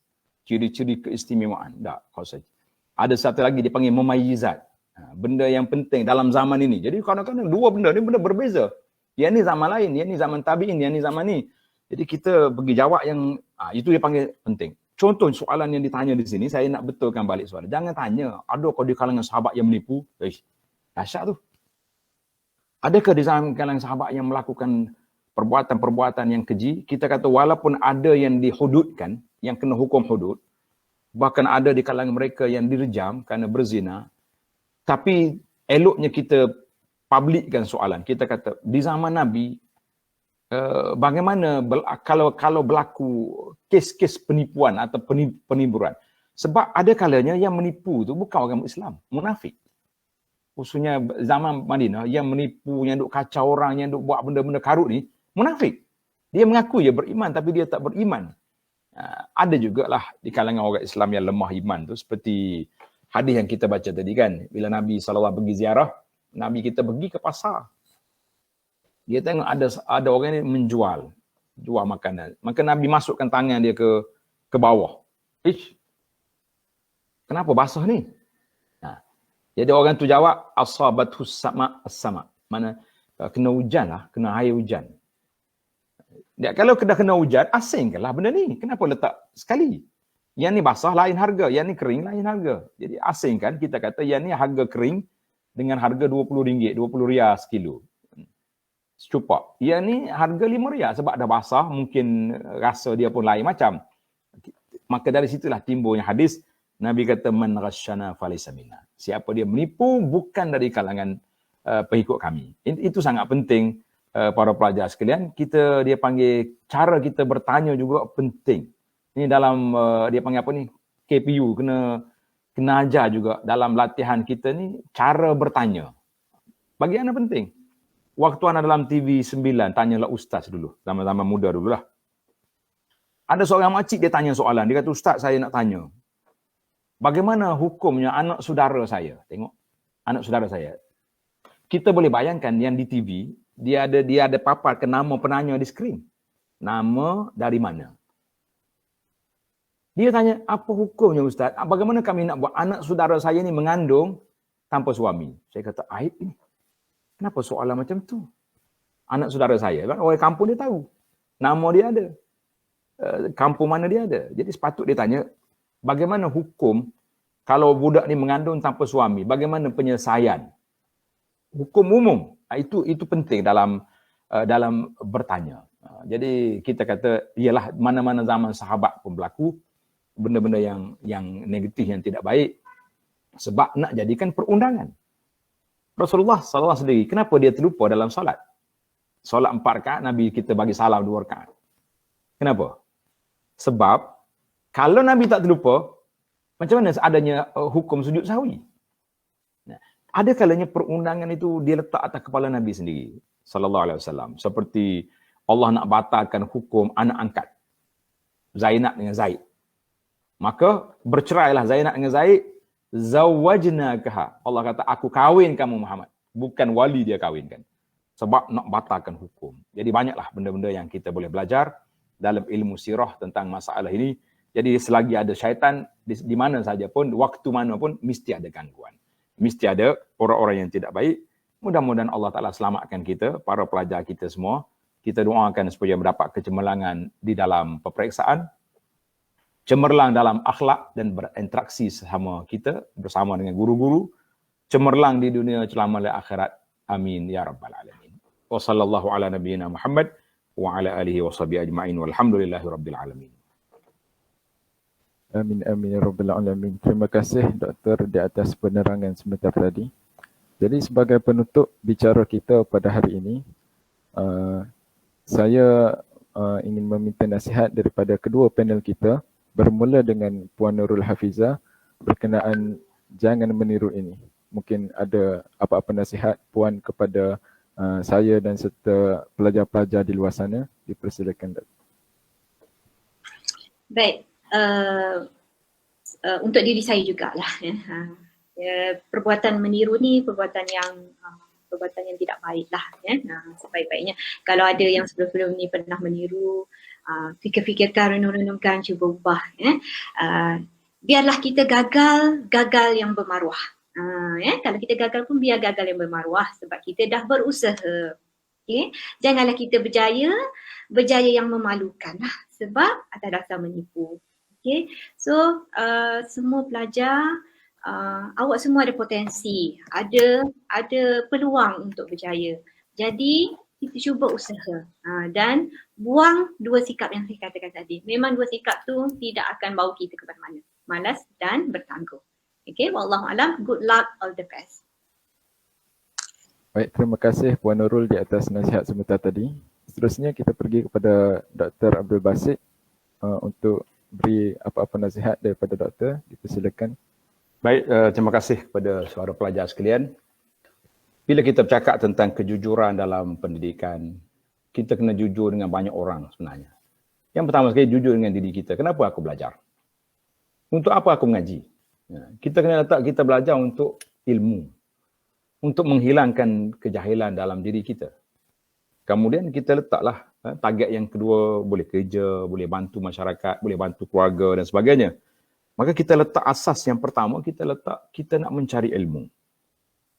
ciri-ciri keistimewaan. Tak, kau saja. Ada satu lagi dipanggil mumayyizat. Benda yang penting dalam zaman ini. Jadi kadang-kadang dua benda ni benda berbeza. Yang ni zaman lain, yang ni zaman tabi'in, yang ni zaman ni. Jadi kita pergi jawab yang itu dia panggil penting. Contoh soalan yang ditanya di sini, saya nak betulkan balik soalan. Jangan tanya, ada kau di kalangan sahabat yang menipu? Dahsyat tu. Adakah di kalangan sahabat yang melakukan perbuatan-perbuatan yang keji? Kita kata walaupun ada yang dihududkan, yang kena hukum hudud, bahkan ada di kalangan mereka yang direjam kerana berzina, tapi eloknya kita publikkan soalan. Kita kata di zaman Nabi, bagaimana kalau berlaku kes-kes penipuan atau penipuan. Sebab ada kalanya yang menipu tu bukan orang Islam, munafik. Khususnya zaman Madinah, yang menipu, yang duk kacau orang, yang duk buat benda-benda karut ni, munafik. Dia mengaku dia beriman tapi dia tak beriman. Ada jugalah di kalangan orang Islam yang lemah iman tu, seperti hadis yang kita baca tadi kan, bila Nabi SAW pergi ziarah, Nabi kita pergi ke pasar. Dia tengok ada orang ni jual makanan. Maka Nabi masukkan tangan dia ke bawah. Kenapa basah ni? Jadi orang tu jawab, asabathus sama. Mana kena hujan lah, kena air hujan. Dia, kalau dah kena hujan, asingkanlah benda ni. Kenapa letak sekali? Yang ni basah lain harga, yang ni kering lain harga. Jadi asingkan, kita kata yang ni harga kering dengan harga RM20, RM20 sekilo. Secupak. Yang ni harga RM5 sebab dah basah, mungkin rasa dia pun lain macam. Maka dari situlah timbulnya hadis, Nabi kata, man ghasyana falaysa minna. Siapa dia menipu, bukan dari kalangan pengikut kami. Itu sangat penting, para pelajar sekalian. Dia panggil, cara kita bertanya juga penting. Ini dalam, dia panggil apa ni? KPU, kena ajar juga dalam latihan kita ni, cara bertanya. Bagi anda penting. Waktu anda dalam TV 9, tanyalah ustaz dulu. Zaman-zaman muda dululah. Ada seorang makcik dia tanya soalan. Dia kata, ustaz saya nak tanya. Bagaimana hukumnya anak saudara saya? Tengok, anak saudara saya. Kita boleh bayangkan yang di TV, dia ada paparkan nama penanya di skrin. Nama dari mana? Dia tanya, apa hukumnya ustaz? Bagaimana kami nak buat anak saudara saya ni mengandung tanpa suami? Saya kata, aib ini. Kenapa soalan macam tu? Anak saudara saya, kan? Orang kampung dia tahu. Nama dia ada. Kampung mana dia ada. Jadi sepatut dia tanya, bagaimana hukum kalau budak ni mengandung tanpa suami? Bagaimana penyelesaian? Hukum umum. Itu penting dalam bertanya. Jadi kita kata, ialah mana-mana zaman sahabat pun berlaku benda-benda yang negatif, yang tidak baik. Sebab nak jadikan perundangan. Rasulullah SAW sendiri, kenapa dia terlupa dalam solat? Solat 4 rakaat, Nabi kita bagi salam 2 rakaat. Kenapa? Sebab kalau Nabi tak terlupa, macam mana adanya hukum sujud sahwi? Ada kalanya perundangan itu dia letak atas kepala Nabi sendiri, sallallahu alaihi wasallam. Seperti Allah nak batalkan hukum anak angkat Zainab dengan Zaid. Maka bercerailah Zainab dengan Zaid, zawajnakaha. Allah kata, aku kahwin kamu Muhammad. Bukan wali dia kahwinkan. Sebab nak batalkan hukum. Jadi banyaklah benda-benda yang kita boleh belajar dalam ilmu sirah tentang masalah ini. Jadi selagi ada syaitan, di mana saja pun, waktu mana pun, mesti ada gangguan. Mesti ada orang-orang yang tidak baik. Mudah-mudahan Allah Ta'ala selamatkan kita, para pelajar kita semua. Kita doakan supaya mendapat kecemerlangan di dalam peperiksaan, cemerlang dalam akhlak dan berinteraksi sesama kita, bersama dengan guru-guru, cemerlang di dunia, cemerlang di akhirat. Amin ya rabbal alamin. Wa sallallahu ala nabiyyina Muhammad wa ala alihi wa sahbihi ajma'in walhamdulillahi rabbil alamin. Amin amin ya rabbal alamin. Terima kasih doktor di atas penerangan sebentar tadi. Jadi sebagai penutup bicara kita pada hari ini, saya ingin meminta nasihat daripada kedua panel kita, bermula dengan Puan Nurul Hafizah berkenaan jangan meniru ini. Mungkin ada apa-apa nasihat Puan kepada saya dan serta pelajar-pelajar di luar sana, dipersilakan. Baik, untuk diri saya jugalah. Perbuatan meniru ni perbuatan yang tidak baik lah. Sebaik-baiknya kalau ada yang sebelum-sebelum ni pernah meniru, Fikir-fikirkan, renung-renungkan, cuba ubah. Biarlah kita gagal yang bermaruah. Kalau kita gagal pun biar gagal yang bermaruah sebab kita dah berusaha. Okay? Janganlah kita berjaya yang memalukan lah sebab atas dasar menipu. Okay? So semua pelajar, awak semua ada potensi, ada peluang untuk berjaya. Jadi kita cuba usaha dan buang dua sikap yang saya katakan tadi. Memang dua sikap tu tidak akan bawa kita ke mana-mana. Malas dan bertangguh. Okay, wallahualam, good luck, all the best. Baik, terima kasih Puan Nurul di atas nasihat sebentar tadi. Seterusnya kita pergi kepada Dr. Abdul Basit untuk beri apa-apa nasihat daripada doktor. Dipersilakan. Baik, terima kasih kepada saudara pelajar sekalian. Bila kita bercakap tentang kejujuran dalam pendidikan, kita kena jujur dengan banyak orang sebenarnya. Yang pertama sekali, jujur dengan diri kita. Kenapa aku belajar? Untuk apa aku mengaji? Kita kena letak kita belajar untuk ilmu. Untuk menghilangkan kejahilan dalam diri kita. Kemudian kita letaklah target yang kedua, boleh kerja, boleh bantu masyarakat, boleh bantu keluarga dan sebagainya. Maka kita letak asas yang pertama, kita nak mencari ilmu.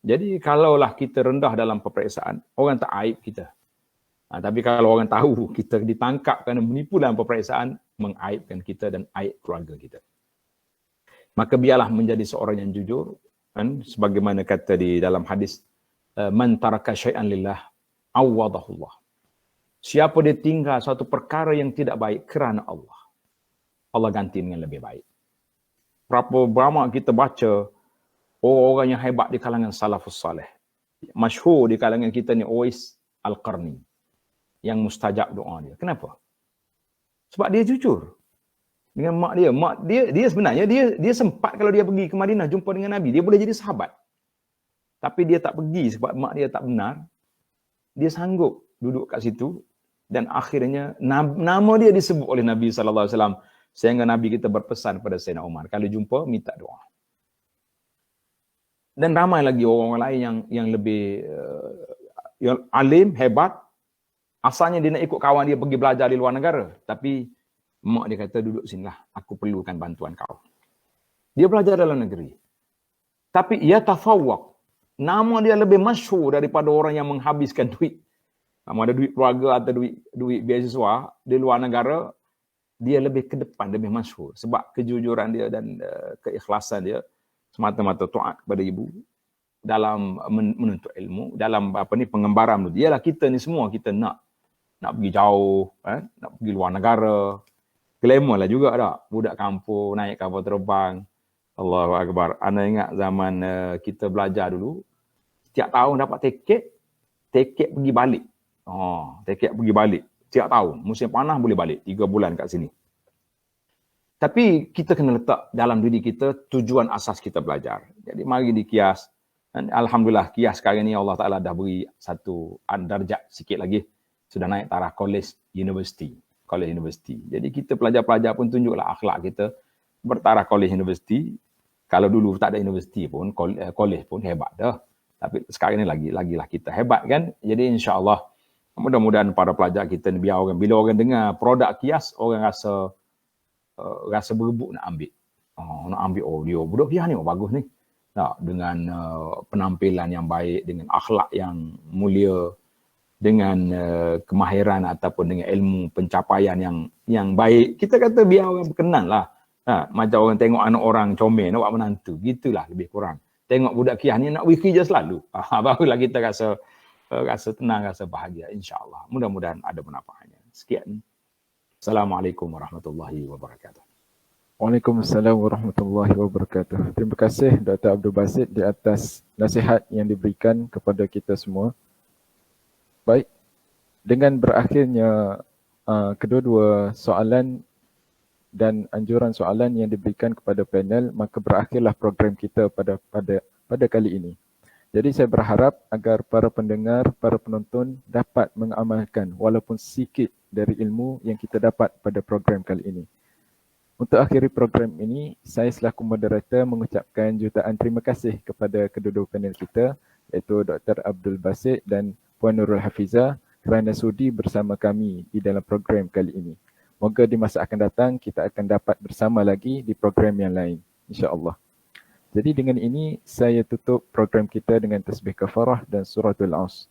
Jadi kalaulah kita rendah dalam peperiksaan, orang tak aib kita. Tapi kalau orang tahu kita ditangkap kerana menipu dalam peperiksaan, mengaibkan kita dan aib keluarga kita. Maka biarlah menjadi seorang yang jujur. Sebagaimana kata di dalam hadis, man taraka syai'an lillah awadahullah. Siapa dia tinggal suatu perkara yang tidak baik kerana Allah, Allah ganti dengan lebih baik. Berapa banyak kita baca orang yang hebat di kalangan salafus salih. Masyhur di kalangan kita ni Uwais Al-Qarni yang mustajab doa dia. Kenapa? Sebab dia jujur dengan mak dia. Mak dia sebenarnya dia sempat kalau dia pergi ke Madinah jumpa dengan Nabi, dia boleh jadi sahabat. Tapi dia tak pergi sebab mak dia tak benar. Dia sanggup duduk kat situ dan akhirnya nama dia disebut oleh Nabi sallallahu alaihi wasallam sehingga Nabi kita berpesan pada Sayyidina Umar, kalau jumpa minta doa. Dan ramai lagi orang lain yang lebih yang alim, hebat. Asalnya dia nak ikut kawan dia pergi belajar di luar negara, tapi mak dia kata, duduk sinilah, aku perlukan bantuan kau. Dia belajar dalam negeri. Tapi ia tafawwaq. Nama dia lebih masyhur daripada orang yang menghabiskan duit. Sama ada duit keluarga atau duit beasiswa di luar negara, dia lebih ke depan, lebih masyhur. Sebab kejujuran dia dan keikhlasan dia semata-mata taat kepada ibu dalam menuntut ilmu, dalam pengembaraan dia. Ialah kita ni semua, kita nak pergi jauh, nak pergi luar negara. Glamour lah juga tak? Budak kampung naik kapal terbang. Allahu Akbar. Anda ingat zaman kita belajar dulu, setiap tahun dapat tiket pergi balik. Tiket pergi balik. Setiap tahun. Musim panas boleh balik. 3 bulan kat sini. Tapi kita kena letak dalam diri kita tujuan asas kita belajar. Jadi mari dikias. Dan Alhamdulillah kias sekarang ni Allah Ta'ala dah beri satu darjat sikit lagi. Sudah naik taraf college university. Jadi kita pelajar-pelajar pun tunjuklah akhlak kita bertaraf college university. Kalau dulu tak ada universiti pun, college pun hebat dah. Tapi sekarang ni lagilah kita hebat kan. Jadi insya-Allah mudah-mudahan para pelajar kita ni bila orang dengar produk kias, orang rasa berebut nak ambil. Nak ambil dia budak kias ni bagus ni. Dengan penampilan yang baik, dengan akhlak yang mulia, dengan kemahiran ataupun dengan ilmu pencapaian yang baik. Kita kata biar orang berkenan lah. Macam orang tengok anak orang comel, nak buat menantu. Gitulah lebih kurang. Tengok budak kias ni nak pergi kerja selalu. Barulah kita rasa tenang, rasa bahagia. InsyaAllah. Mudah-mudahan ada manfaatnya. Sekian. Assalamualaikum warahmatullahi wabarakatuh. Waalaikumsalam warahmatullahi wabarakatuh. Terima kasih Dr. Abdul Basit di atas nasihat yang diberikan kepada kita semua. Baik, dengan berakhirnya kedua-dua soalan dan anjuran soalan yang diberikan kepada panel, maka berakhirlah program kita pada kali ini. Jadi saya berharap agar para pendengar, para penonton dapat mengamalkan walaupun sikit dari ilmu yang kita dapat pada program kali ini. Untuk akhiri program ini, saya selaku moderator mengucapkan jutaan terima kasih kepada kedua-dua panel kita, iaitu Dr. Abdul Basit dan Puan Nurul Hafizah kerana sudi bersama kami di dalam program kali ini. Moga di masa akan datang kita akan dapat bersama lagi di program yang lain, insya-Allah. Jadi dengan ini saya tutup program kita dengan tasbih kafarah dan suratul As.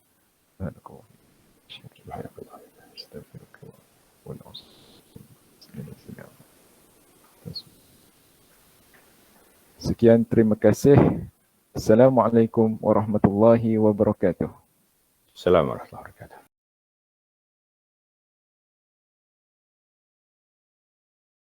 Sekian, terima kasih. Assalamualaikum warahmatullahi wabarakatuh. Assalamualaikum warahmatullahi wabarakatuh.